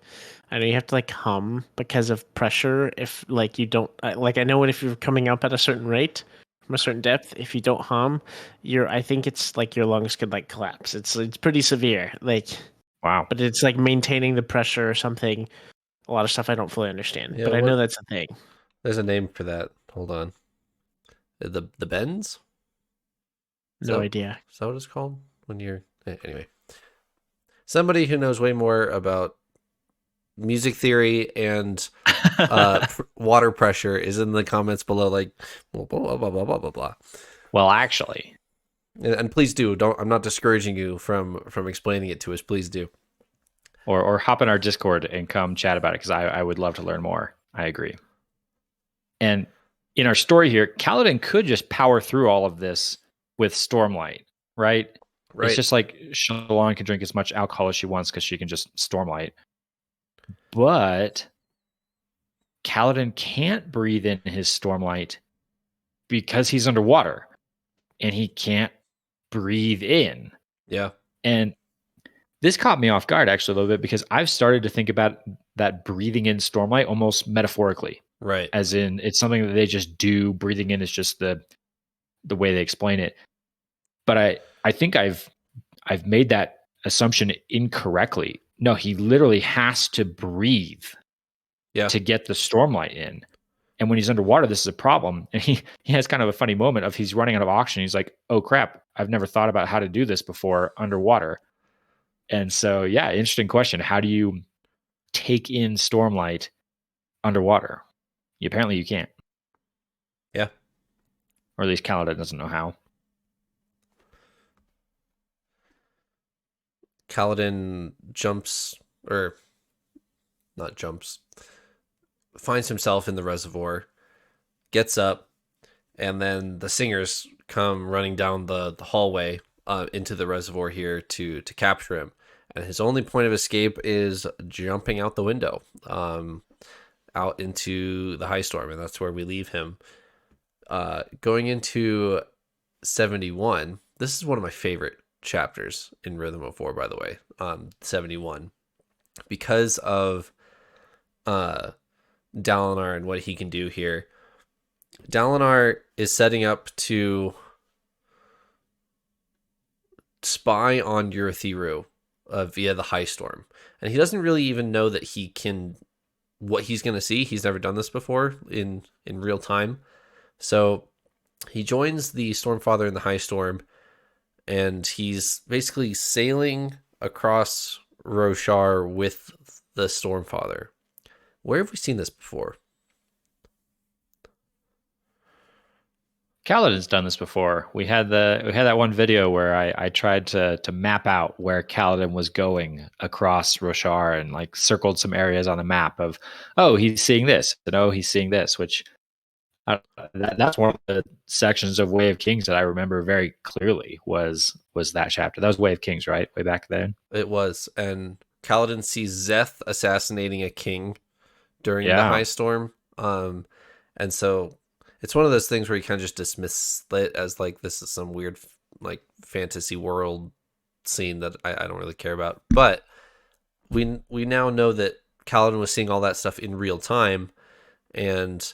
I know you have to like hum because of pressure. If like you don't I know if you're coming up at a certain rate from a certain depth, if you don't hum, I think it's like your lungs could like collapse. It's pretty severe. Like, wow. But it's like maintaining the pressure or something. A lot of stuff I don't fully understand, Yeah, but I know that's a thing. There's a name for that. Hold on. The bends? No idea. Is that what it's called? When you're... Anyway. Somebody who knows way more about music theory and water pressure is in the comments below, like blah blah blah blah blah blah blah. Well, actually, and please do. Don't. I'm not discouraging you from explaining it to us. Please do. or hop in our Discord and come chat about it, because I would love to learn more. I agree. And in our story here, Kaladin could just power through all of this with Stormlight, right? Right. It's just like Shalon can drink as much alcohol as she wants because she can just Stormlight. But Kaladin can't breathe in his Stormlight because he's underwater and he can't breathe in. Yeah. And this caught me off guard actually a little bit, because I've started to think about that breathing in Stormlight almost metaphorically. Right. As in, it's something that they just do. Breathing in is just the way they explain it. But I think I've made that assumption incorrectly. No, he literally has to breathe to get the Stormlight in. And when he's underwater, this is a problem. And he has kind of a funny moment of he's running out of oxygen. He's like, oh crap, I've never thought about how to do this before underwater. And so, yeah, interesting question. How do you take in Stormlight underwater? Apparently you can't. Yeah. Or at least Kaladin doesn't know how. Kaladin finds himself in the reservoir, gets up, and then the singers come running down the hallway into the reservoir here to capture him. And his only point of escape is jumping out the window, out into the high storm, and that's where we leave him. Going into 71, this is one of my favorite chapters in Rhythm of War, by the way. 71, because of Dalinar and what he can do here. Dalinar is setting up to spy on Urithiru via the high storm, and he doesn't really even know that he can, what he's going to see. He's never done this before in real time. So he joins the Stormfather in the high storm, and he's basically sailing across Roshar with the Stormfather. Where have we seen this before? Kaladin's done this before. We had that one video where I tried to map out where Kaladin was going across Roshar and like circled some areas on the map of, oh, he's seeing this, and oh, he's seeing this, which that's one of the sections of Way of Kings that I remember very clearly was that chapter. That was Way of Kings, right? Way back then. It was. And Kaladin sees Szeth assassinating a king during the high storm. And so it's one of those things where you kind of just dismiss it as like, this is some weird like fantasy world scene that I don't really care about. But we now know that Kaladin was seeing all that stuff in real time, and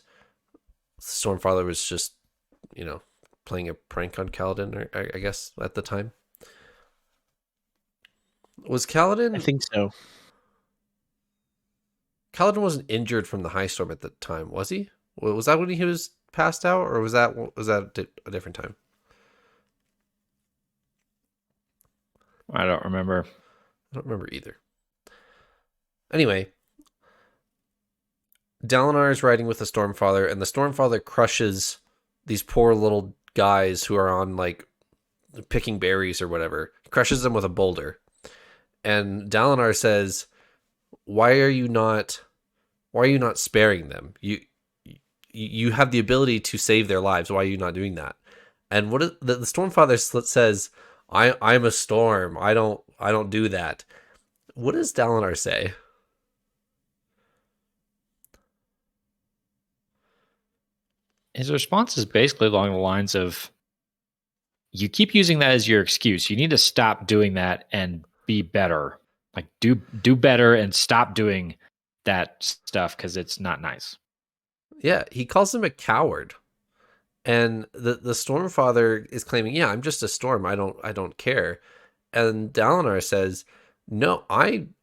Stormfather was just, playing a prank on Kaladin, I guess, at the time. Was Kaladin? I think so. Kaladin wasn't injured from the high storm at the time, was he? Was that when he was passed out, or was that a different time? I don't remember. I don't remember either. Anyway, Dalinar is riding with the Stormfather, and the Stormfather crushes these poor little guys who are on like picking berries or whatever. He crushes them with a boulder, and Dalinar says, "Why are you not sparing them? You have the ability to save their lives. Why are you not doing that?" And what is, the Stormfather says, "I'm a storm. I don't do that." What does Dalinar say? His response is basically along the lines of, you keep using that as your excuse. You need to stop doing that and be better. Like do better and stop doing that stuff, because it's not nice. Yeah, he calls him a coward. And the Stormfather is claiming, "Yeah, I'm just a storm. I don't care." And Dalinar says, "No, I'm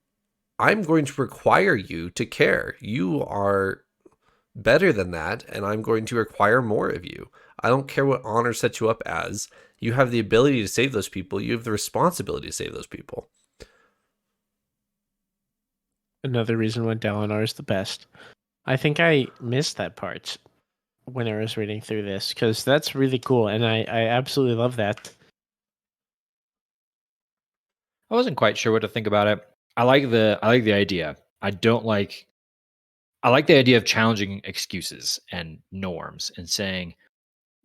going to require you to care. You are better than that, and I'm going to require more of you. I don't care what honor sets you up as. You have the ability to save those people. You have the responsibility to save those people." another reason why Dalinar is the best. I think I missed that part when I was reading through this because that's really cool, and I absolutely love that. I wasn't quite sure what to think about it. I like the idea. I like the idea of challenging excuses and norms and saying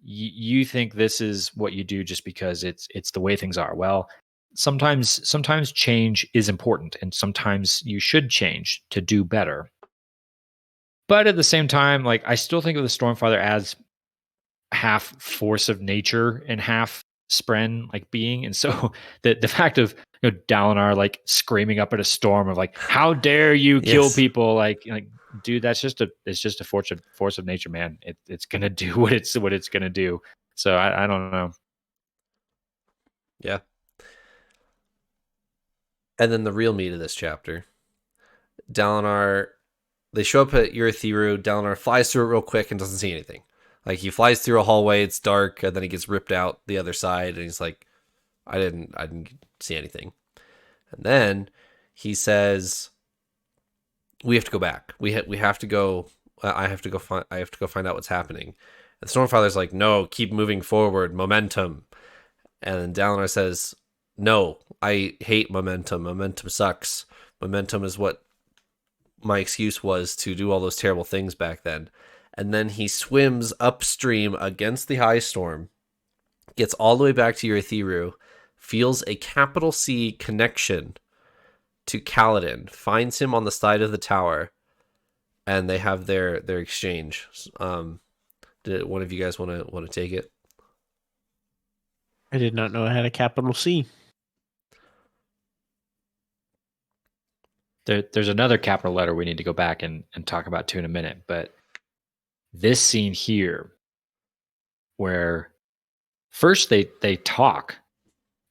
you think this is what you do just because it's the way things are. Well, sometimes change is important and sometimes you should change to do better. But at the same time, like I still think of the Stormfather as half force of nature and half spren like being. And so the fact of Dalinar like screaming up at a storm of like, how dare you kill Yes. people, like dude, that's just a force of nature, man. It's gonna do what it's gonna do. So I don't know. Yeah. And then the real meat of this chapter, Dalinar, they show up at Urithiru. Dalinar flies through it real quick and doesn't see anything. Like he flies through a hallway, it's dark, and then he gets ripped out the other side, and he's like, I didn't see anything. And then he says, we have to go back. We have to go. I have to go find out what's happening. And Stormfather's like, no, keep moving forward, momentum. And then Dalinar says, no, I hate momentum. Momentum sucks. Momentum is what my excuse was to do all those terrible things back then. And then he swims upstream against the high storm, gets all the way back to Urithiru, feels a capital C connection to Kaladin, finds him on the side of the tower, and they have their exchange. Did one of you guys want to take it? I did not know I had a capital C. There's another capital letter we need to go back and talk about too in a minute, but this scene here, where first they talk.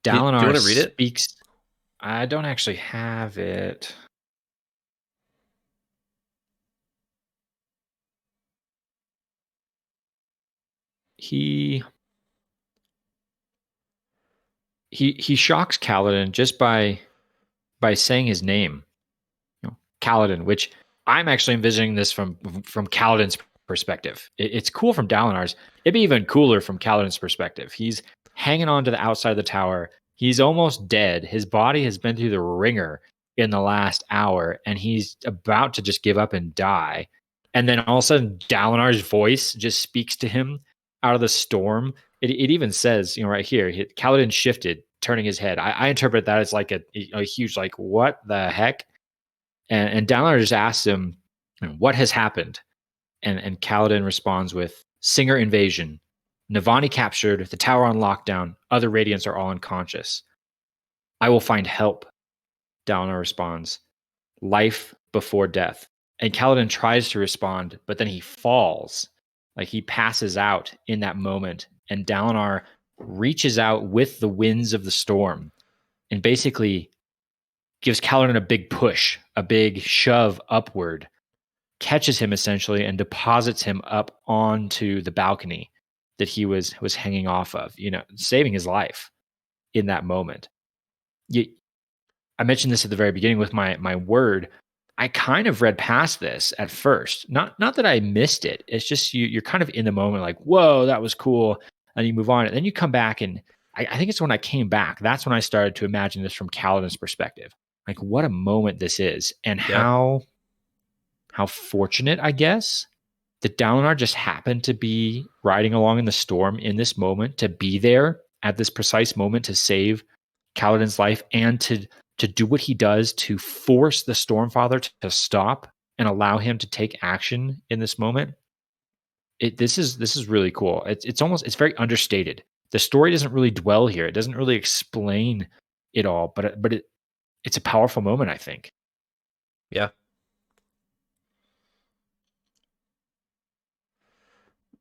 Dalinar do you want to read it? Speaks. I don't actually have it. He shocks Kaladin just by saying his name, Kaladin, which I'm actually envisioning this from Kaladin's perspective. It's cool from Dalinar's. It'd be even cooler from Kaladin's perspective. He's hanging on to the outside of the tower. He's almost dead. His body has been through the ringer in the last hour, and he's about to just give up and die. And then all of a sudden, Dalinar's voice just speaks to him out of the storm. It even says, right here, Kaladin shifted, turning his head. I interpret that as like a huge, like, what the heck? And Dalinar just asks him, what has happened? And Kaladin responds with, Singer invasion. Navani captured, the tower on lockdown, other Radiants are all unconscious. I will find help, Dalinar responds. Life before death. And Kaladin tries to respond, but then he falls. Like he passes out in that moment. And Dalinar reaches out with the winds of the storm and basically gives Kaladin a big push, a big shove upward, catches him essentially and deposits him up onto the balcony that he was hanging off of, saving his life in that moment. I mentioned this at the very beginning with my word. I kind of read past this at first. Not that I missed it. It's just you're kind of in the moment like, whoa, that was cool. And you move on. And then you come back and I think it's when I came back. That's when I started to imagine this from Kaladin's perspective. Like what a moment this is and how fortunate, I guess, that Dalinar just happened to be riding along in the storm in this moment, to be there at this precise moment to save Kaladin's life and to do what he does to force the Stormfather to stop and allow him to take action in this moment. This is really cool. It's very understated. The story doesn't really dwell here. It doesn't really explain it all, but it's a powerful moment, I think. Yeah.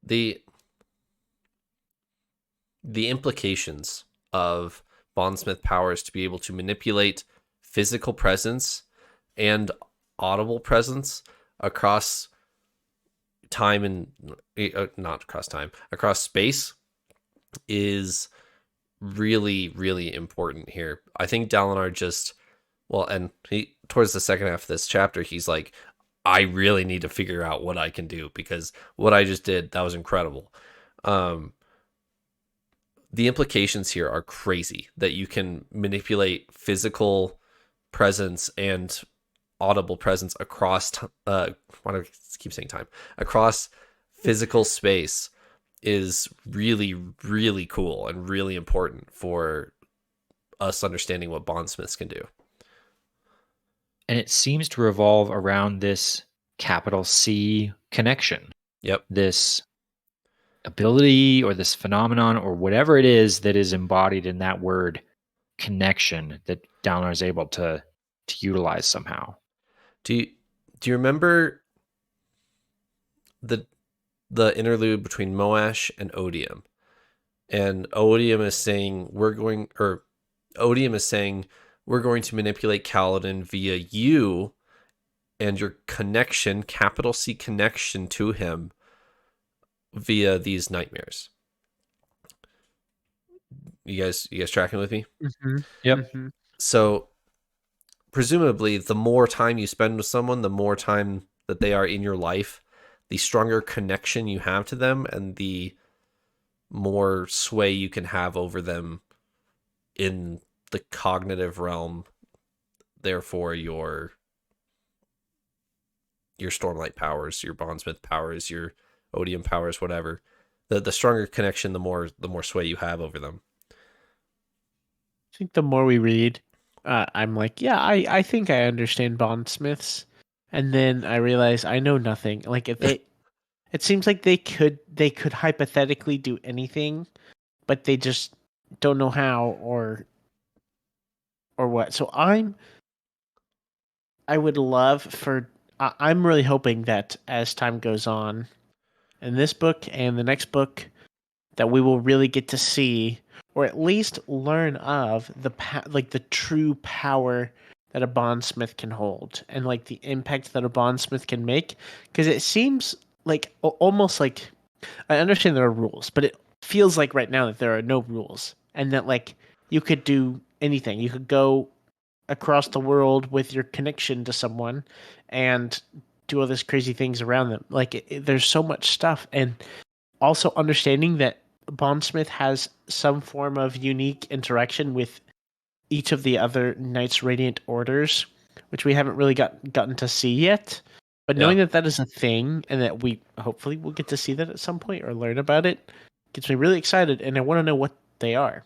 The implications of Bondsmith powers to be able to manipulate physical presence and audible presence across time and not across time, across space is really, really important here. I think Dalinar just Well, and he towards the second half of this chapter, he's like, I really need to figure out what I can do because what I just did, that was incredible. The implications here are crazy that you can manipulate physical presence and audible presence across why do I keep saying time, across physical space is really, really cool and really important for us understanding what bondsmiths can do. And it seems to revolve around this capital C connection. Yep. This ability or this phenomenon or whatever it is that is embodied in that word connection that Dalinar is able to utilize somehow. Do you remember the interlude between Moash and Odium? And Odium is saying we're going to manipulate Kaladin via you and your connection, capital C connection to him via these nightmares. You guys tracking with me? Mm-hmm. Yep. Mm-hmm. So presumably the more time you spend with someone, the more time that they are in your life, the stronger connection you have to them and the more sway you can have over them in the cognitive realm. Therefore, your Stormlight powers, your Bondsmith powers, your Odium powers, whatever. The stronger connection, the more sway you have over them. I think the more we read, I'm like, yeah, I think I understand bondsmiths, and then I realize I know nothing. Like if it seems like they could hypothetically do anything, but they just don't know how or what. So I would love for I'm really hoping that as time goes on in this book and the next book that we will really get to see or at least learn of the true power that a bondsmith can hold and like the impact that a bondsmith can make, because it seems like almost like I understand there are rules, but it feels like right now that there are no rules and that like you could do anything. You could go across the world with your connection to someone and do all these crazy things around them. Like there's so much stuff, and also understanding that Bondsmith has some form of unique interaction with each of the other Knights Radiant orders, which we haven't really gotten to see yet. But knowing that that is a thing and that we hopefully will get to see that at some point or learn about it gets me really excited, and I want to know what they are.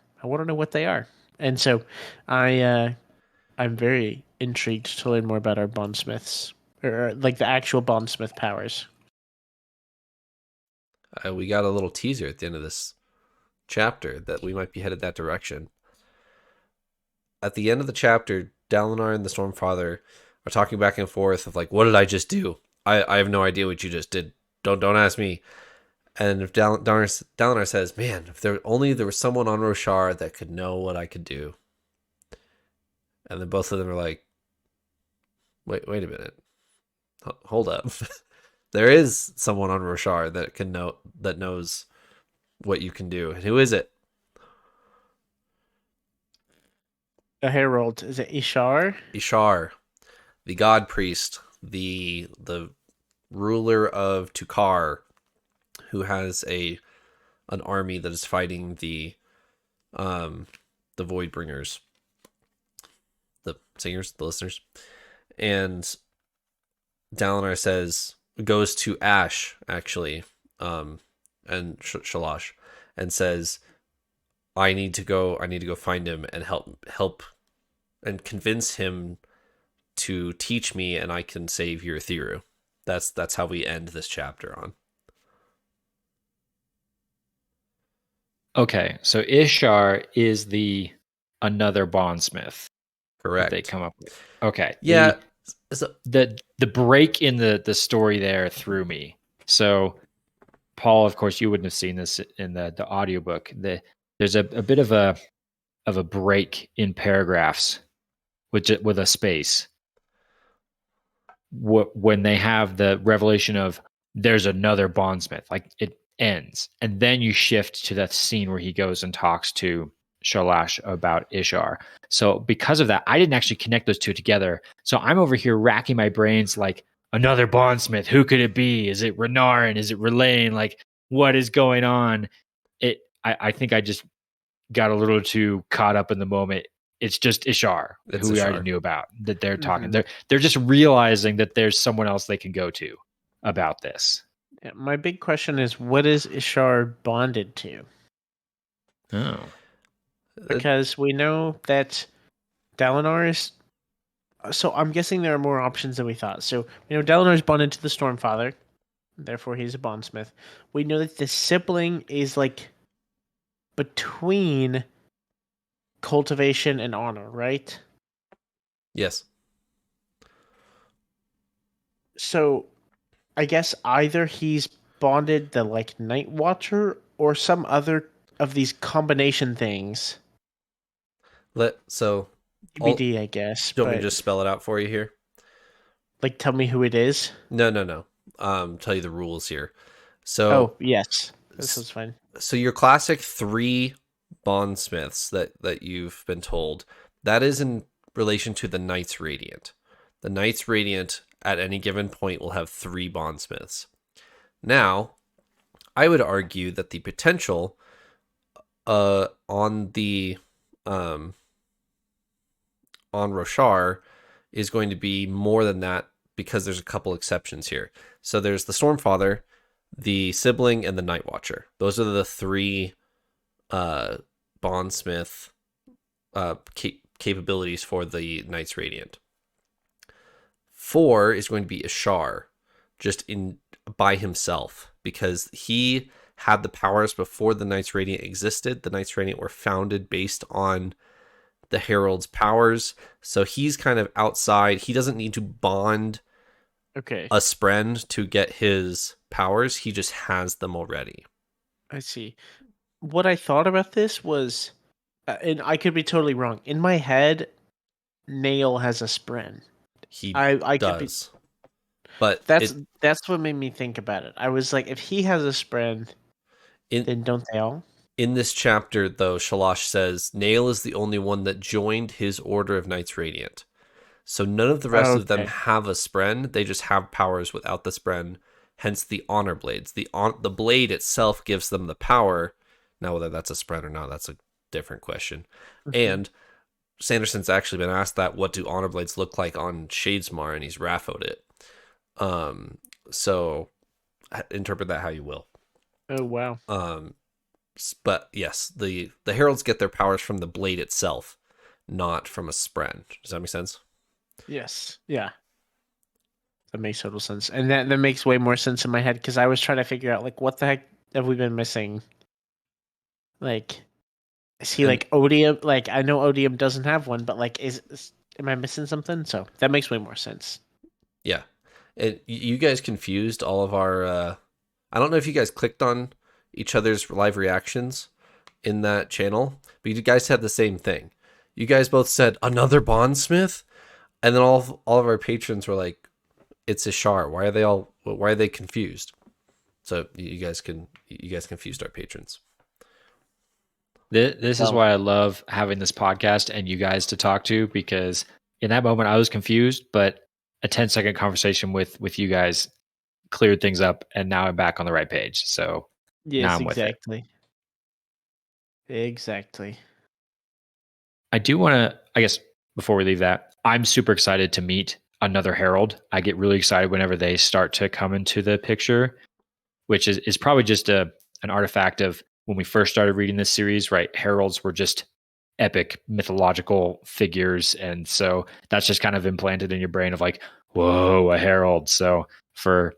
And so I'm very intrigued to learn more about our bondsmiths, or like the actual bondsmith powers. We got a little teaser at the end of this chapter that we might be headed that direction. At the end of the chapter, Dalinar and the Stormfather are talking back and forth of like, what did I just do? I have no idea what you just did. Don't ask me. And if Dalinar says, man, if there was someone on Roshar that could know what I could do. And then both of them are like, wait a minute. Hold up. There is someone on Roshar that knows what you can do. And who is it? A herald. Is it Ishar? Ishar, the god priest, the ruler of Tukar, who has an army that is fighting the Voidbringers, the singers, the listeners. And Dalinar goes to Ash actually, and Shalash, and says, I need to go find him and help and convince him to teach me, and I can save your Thiru. That's how we end this chapter on. Okay, so Ishar is another bondsmith. Correct. They come up with. Okay. Yeah. The break in the story there threw me. So Paul, of course, you wouldn't have seen this in the audiobook. There's a bit of a break in paragraphs with a space when they have the revelation of there's another bondsmith. Like it ends, and then you shift to that scene where he goes and talks to Shalash about Ishar. So because of that, I didn't actually connect those two together. So I'm over here racking my brains like, another bondsmith. Who could it be? Is it Renarin? Is it Relaine? Like, what is going on? I think I just got a little too caught up in the moment. It's just Ishar, It's who we already Ishar. knew about, that they're talking. Mhm. They're just realizing that there's someone else they can go to about this. Yeah, my big question is, what is Ishar bonded to? Oh. Because we know that Dalinar is. So I'm guessing there are more options than we thought. So we know Dalinar is bonded to the Stormfather, therefore he's a bondsmith. We know that the sibling is like between cultivation and honor, right? Yes. So I guess either he's bonded the like Night Watcher or some other of these combination things. So TBD, I guess. do you want me But to just spell it out for you here? like, tell me who it is. No. Tell you the rules here. So Oh yes, this is fine. so your classic 3 bondsmiths that you've been told, that is in relation to the Knights Radiant. The Knights Radiant at any given point will have 3 bondsmiths. Now, I would argue that the potential on the on Roshar is going to be more than that, because there's a couple exceptions here. So there's the Stormfather, the Sibling, and the Night Watcher. Those are the 3 bondsmith capabilities for the Knights Radiant. 4 is going to be Ishar, just in by himself, because he had the powers before the Knights Radiant existed. The Knights Radiant were founded based on the Herald's powers, so he's kind of outside. He doesn't need to bond Okay, a Spren to get his powers. He just has them already. I see. What I thought about this was, and I could be totally wrong. In my head, Nail has a Spren. He I could be. does. But That's what made me think about it. I was like, if he has a Spren, then don't they all? in this chapter, though, Shalash says Nail is the only one that joined his Order of Knights Radiant. So none of the rest of them Okay. have a Spren. They just have powers without the Spren. Hence the Honor Blades. The blade itself gives them the power. Now, whether that's a Spren or not, that's a different question. Mhm. And Sanderson's actually been asked that, what do Honor Blades look like on Shadesmar? And he's Rafoed it. So interpret that how you will. Oh wow. But yes, the Heralds get their powers from the blade itself, not from a Spren. Does that make sense? Yes. Yeah. That makes total sense, and that makes way more sense in my head because I was trying to figure out like what the heck have we been missing? Like, is he And- like Odium? Like, I know Odium doesn't have one, but like, am I missing something? So that makes way more sense. Yeah. And you guys confused all of our... I don't know if you guys clicked on each other's live reactions in that channel, but you guys had the same thing. You guys both said, another bondsmith? And then all of our patrons were like, it's Ishar. Why are they confused? So you guys confused our patrons. This is why I love having this podcast and you guys to talk to, because in that moment I was confused, but a 10-second conversation with you guys cleared things up, and now I'm back on the right page. So Yes, now I'm with it. Exactly. I do want to, I guess, before we leave that, I'm super excited to meet another Herald. I get really excited whenever they start to come into the picture, which is probably just an artifact of when we first started reading this series, right? Heralds were just epic mythological figures. And so that's just kind of implanted in your brain of like, whoa, a Herald. So for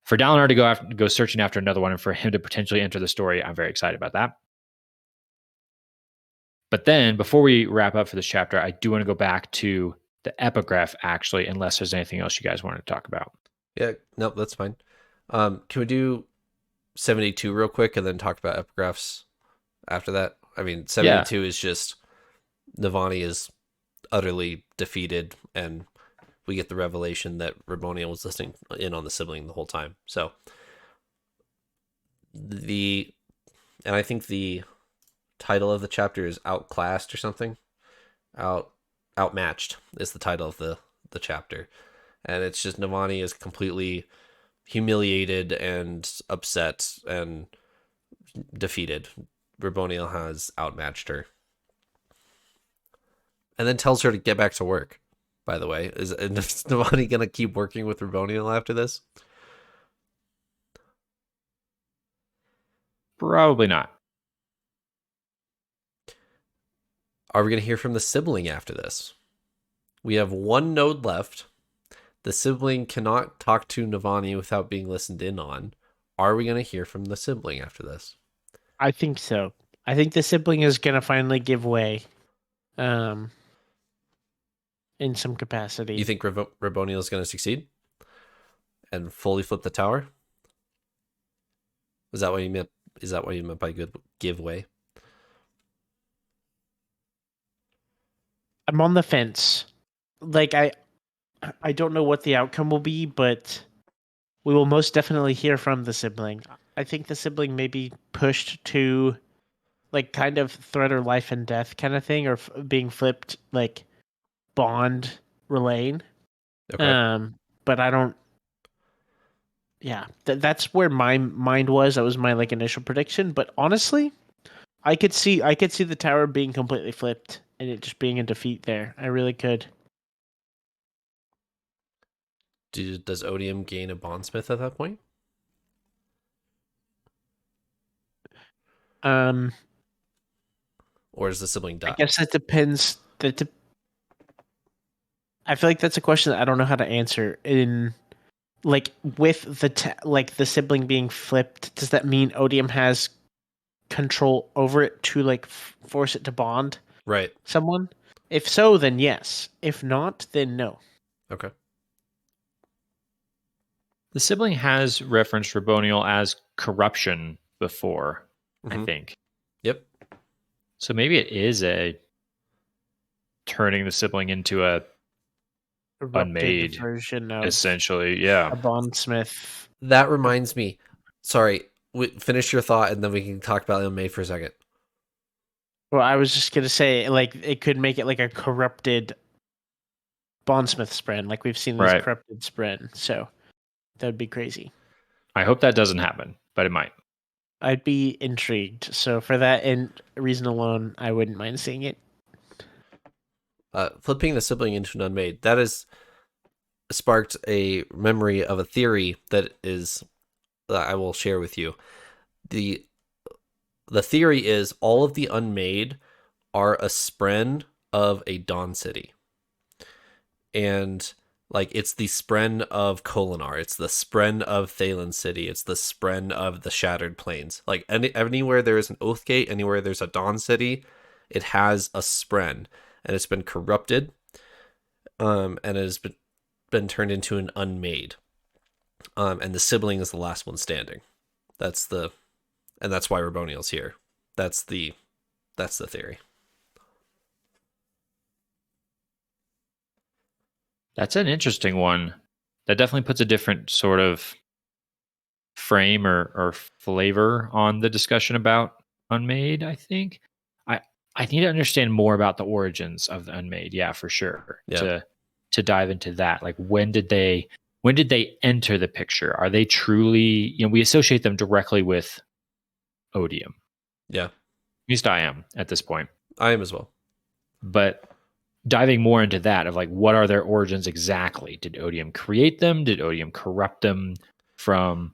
Dalinar to go searching after another one and for him to potentially enter the story, I'm very excited about that. But then before we wrap up for this chapter, I do want to go back to the epigraph, actually, unless there's anything else you guys wanted to talk about. Yeah, nope, that's fine. Can we do 72 real quick and then talk about epigraphs after that? I mean, 72 is just Navani is utterly defeated, and we get the revelation that Ramoniel was listening in on the sibling the whole time. So and I think the title of the chapter is Outclassed or something. Outmatched is the title of the chapter. And it's just Navani is completely humiliated and upset and defeated. Riboniel has outmatched her. And then tells her to get back to work, by the way. Is Navani going to keep working with Riboniel after this? Probably not. Are we going to hear from the sibling after this? We have one node left. The sibling cannot talk to Navani without being listened in on. Are we going to hear from the sibling after this? I think so. I think the sibling is going to finally give way in some capacity. You think Riboniel is going to succeed and fully flip the tower? Is that what you meant? Is that what you meant by good give way? I'm on the fence. Like I don't know what the outcome will be, but we will most definitely hear from the sibling. I think the sibling may be pushed to like kind of threat or life and death kind of thing, or being flipped like Bond Relaine. Okay. But I don't. Yeah, that's where my mind was. That was my like initial prediction. But honestly, I could see the tower being completely flipped and it just being a defeat there. I really could. Does Odium gain a bondsmith at that point? Um, Or does the sibling I die? guess that depends. I feel like that's a question that I don't know how to answer. In like with like the sibling being flipped, does that mean Odium has control over it to like force it to bond Right. someone? If so, then yes. If not, then no. Okay. The sibling has referenced Riboniel as corruption before, I Mm-hmm. think. Yep. So maybe it is a turning the sibling into a Corrupted unmade, version of essentially. Yeah. a bondsmith. That reminds me. Sorry. Finish your thought and then we can talk about May for a second. Well, I was just gonna say, like, it could make it like a corrupted bondsmith spren, like we've seen these Right. corrupted spren. So that'd be crazy. I hope that doesn't happen, but it might. I'd be intrigued. So for that and reason alone, I wouldn't mind seeing it. Flipping the sibling into an unmade. That has sparked a memory of a theory that I will share with you. The theory is all of the unmade are a spren of a Dawn City. And like it's the spren of Kolinar, it's the spren of Thalen City, it's the spren of the Shattered Plains. Like anywhere there is an Oathgate, anywhere there's a Dawn City, it has a spren, and it's been corrupted, and it has been turned into an unmade. And the sibling is the last one standing. That's why Riboniel's here. That's the theory. That's an interesting one. That definitely puts a different sort of frame or flavor on the discussion about Unmade, I think. I need to understand more about the origins of the Unmade, yeah, for sure. Yeah. To dive into that. Like when did they enter the picture? Are they truly, we associate them directly with Odium. Yeah. At least I am at this point. I am as well. But diving more into that of like what are their origins exactly? Did Odium create them? Did Odium corrupt them from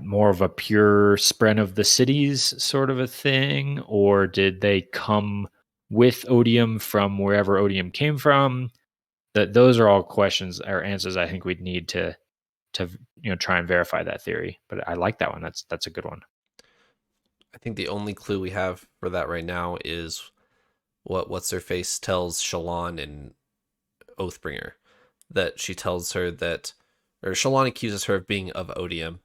more of a pure spren of the cities sort of a thing? Or did they come with Odium from wherever Odium came from? Those are all questions or answers I think we'd need to try and verify that theory. But I like that one. That's a good one. I think the only clue we have for that right now is what's her face tells Shallan in Oathbringer, that she tells her that, or Shallan accuses her of being of Odium,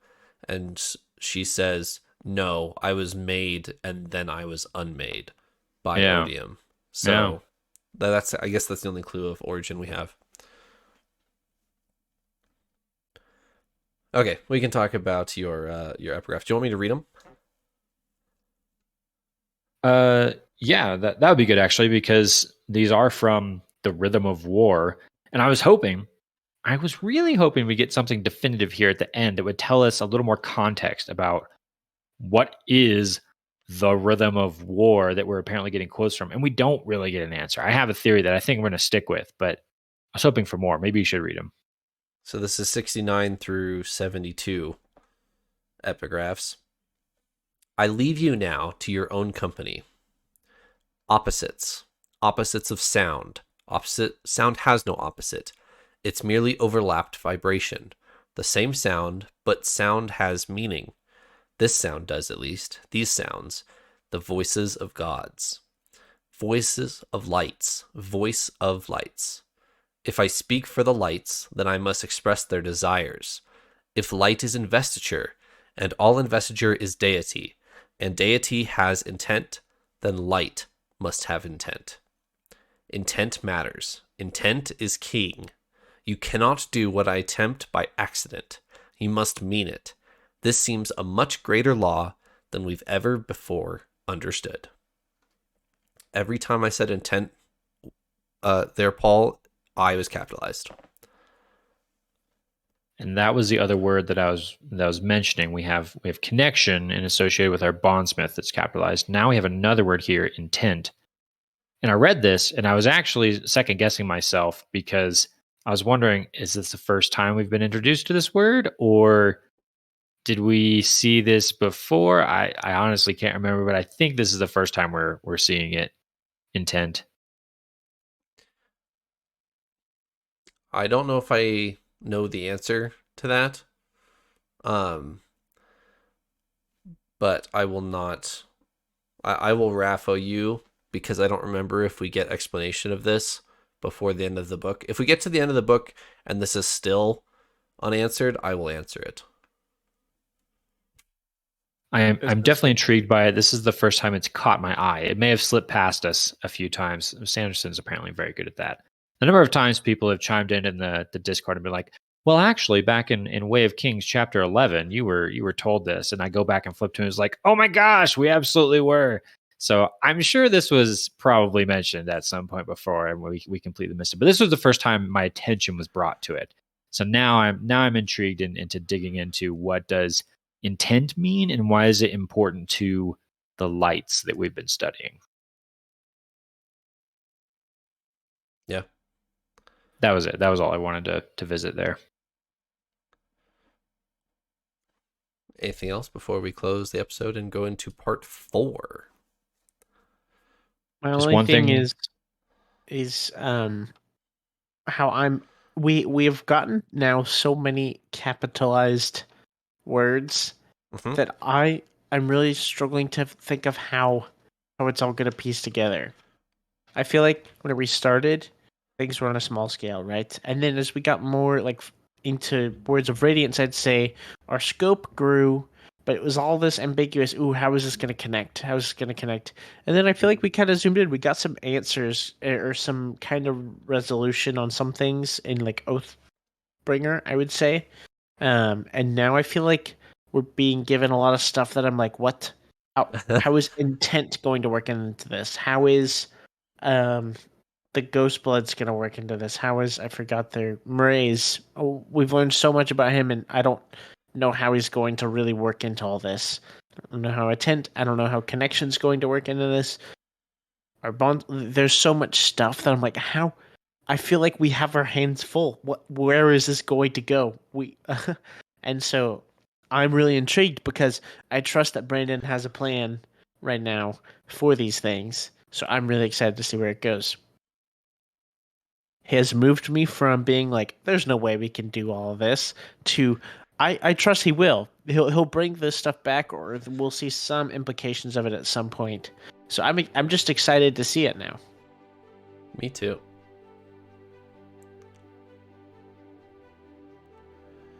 and she says, "No, I was made and then I was unmade by Odium." So that's I guess that's the only clue of origin we have. Okay, we can talk about your epigraph. Do you want me to read them? Yeah, that would be good actually, because these are from the Rhythm of War, and I was really hoping we get something definitive here at the end that would tell us a little more context about what is the Rhythm of War that we're apparently getting quotes from, and we don't really get an answer. I have a theory that I think we're going to stick with, but I was hoping for more. Maybe you should read them. So this is 69 through 72 epigraphs. I leave you now to your own company. Opposites. Opposites of sound. Sound has no opposite. It's merely overlapped vibration. The same sound, but sound has meaning. This sound does, at least. These sounds. The voices of gods. Voices of lights. Voice of lights. If I speak for the lights, then I must express their desires. If light is investiture, and all investiture is deity, and deity has intent, then light must have intent. Intent matters. Intent is king. You cannot do what I attempt by accident. You must mean it. This seems a much greater law than we've ever before understood. Every time I said intent there, Paul, I was capitalized. And that was the other word that I was mentioning. We have connection and associated with our bondsmith that's capitalized. Now we have another word here, intent. And I read this and I was actually second guessing myself, because I was wondering, is this the first time we've been introduced to this word, or did we see this before? I honestly can't remember, but I think this is the first time we're seeing it, intent. I don't know if I know the answer to that. But I will not. I will Rafa you, because I don't remember if we get explanation of this before the end of the book. If we get to the end of the book and this is still unanswered, I will answer it. I'm definitely intrigued by it. This is the first time it's caught my eye. It may have slipped past us a few times. Sanderson's apparently very good at that. The number of times people have chimed in the Discord and been like, well, actually, back in Way of Kings, chapter 11, you were told this. And I go back and flip to it. It's like, oh my gosh, we absolutely were. So I'm sure this was probably mentioned at some point before, and we completely missed it. But this was the first time my attention was brought to it. So now I'm intrigued into digging into what does intent mean, and why is it important to the lights that we've been studying. Yeah. That was it. That was all I wanted to visit there. Anything else before we close the episode and go into part 4? My Just only one thing thing is how we have gotten now so many capitalized words that I'm really struggling to think of how it's all going to piece together. I feel like when we started, things were on a small scale, right? And then as we got more like into Words of Radiance, I'd say our scope grew, but it was all this ambiguous. Ooh, how is this going to connect? How is this going to connect? And then I feel like we kind of zoomed in. We got some answers or some kind of resolution on some things in like Oathbringer, I would say. And now I feel like we're being given a lot of stuff that I'm like, what? How is intent going to work into this? How is the Ghost Blood's going to work into this? How is, I forgot their Murray's. Oh, we've learned so much about him, and I don't know how he's going to really work into all this. I don't know how I don't know how connection's going to work into this. Our bond, there's so much stuff that I'm like, how? I feel like we have our hands full. Where is this going to go? And so I'm really intrigued because I trust that Brandon has a plan right now for these things. So I'm really excited to see where it goes. He has moved me from being like, there's no way we can do all of this, to I trust he will. He'll bring this stuff back, or we'll see some implications of it at some point. So I'm just excited to see it now. Me too.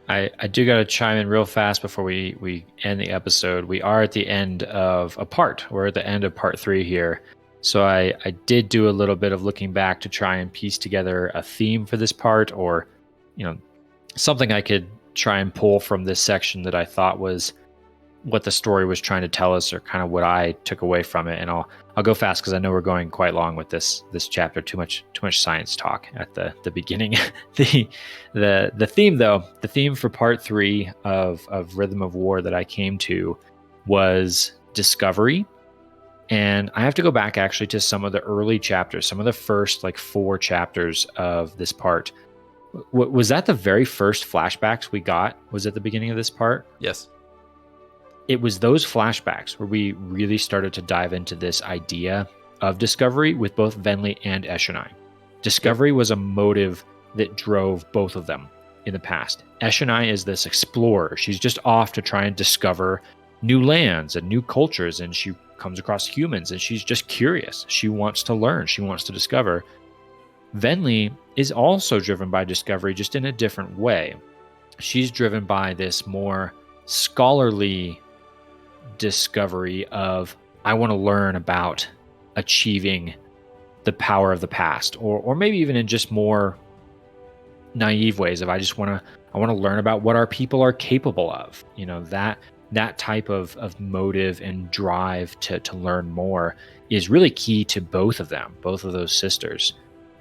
I do got to chime in real fast before we end the episode. We are at the end of a part. We're at the end of part 3 here. So I did do a little bit of looking back to try and piece together a theme for this part, or, something I could try and pull from this section that I thought was what the story was trying to tell us, or kind of what I took away from it. And I'll go fast because I know we're going quite long with this chapter. Too much science talk at the beginning. the theme though, the theme for part 3 of Rhythm of War that I came to was discovery. And I have to go back actually to some of the early chapters, some of the first like 4 chapters of this part. Was that the very first flashbacks we got? Was at the beginning of this part? Yes. It was those flashbacks where we really started to dive into this idea of discovery with both Venli and Eshonai. Discovery was a motive that drove both of them in the past. Eshonai is this explorer. She's just off to try and discover new lands and new cultures, and she comes across humans, and she's just curious. She wants to learn. She wants to discover. Venli is also driven by discovery, just in a different way. She's driven by this more scholarly discovery of, I want to learn about achieving the power of the past, or maybe even in just more naive ways of I want to learn about what our people are capable of. You know, that type of motive and drive to learn more is really key to both of them, both of those sisters.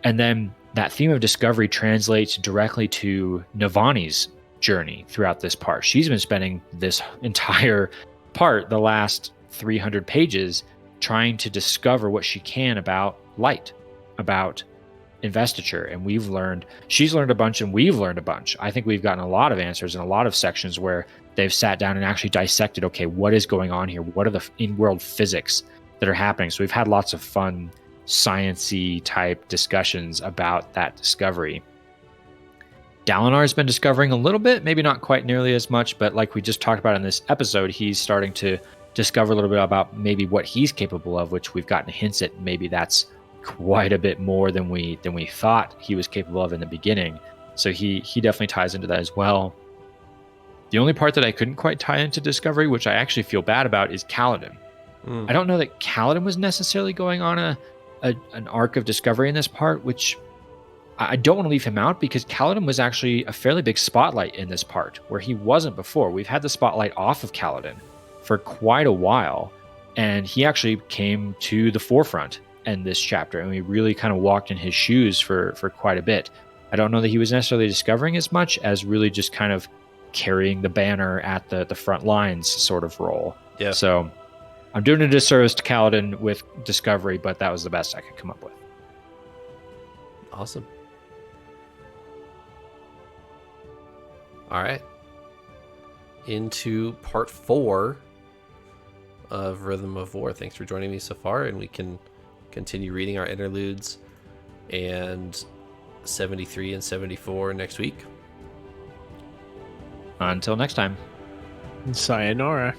And then that theme of discovery translates directly to Navani's journey throughout this part. She's been spending this entire part, the last 300 pages, trying to discover what she can about light, about investiture. And she's learned a bunch and we've learned a bunch. I think we've gotten a lot of answers in a lot of sections where they've sat down and actually dissected, okay, what is going on here? What are the in-world physics that are happening? So we've had lots of fun science-y type discussions about that discovery. Dalinar's been discovering a little bit, maybe not quite nearly as much, but like we just talked about in this episode, he's starting to discover a little bit about maybe what he's capable of, which we've gotten hints at. Maybe that's quite a bit more than we thought he was capable of in the beginning. So he definitely ties into that as well. The only part that I couldn't quite tie into discovery, which I actually feel bad about, is Kaladin. I don't know that Kaladin was necessarily going on an arc of discovery in this part, which I don't want to leave him out because Kaladin was actually a fairly big spotlight in this part where he wasn't before. We've had the spotlight off of Kaladin for quite a while, and he actually came to the forefront in this chapter, and we really kind of walked in his shoes for quite a bit. I don't know that he was necessarily discovering as much as really just kind of carrying the banner at the front lines sort of role. Yeah. So I'm doing a disservice to Kaladin with discovery, but that was the best I could come up with. Awesome. All right. Into part 4 of Rhythm of War. Thanks for joining me so far, and we can continue reading our interludes and 73 and 74 next week. Until next time. Sayonara.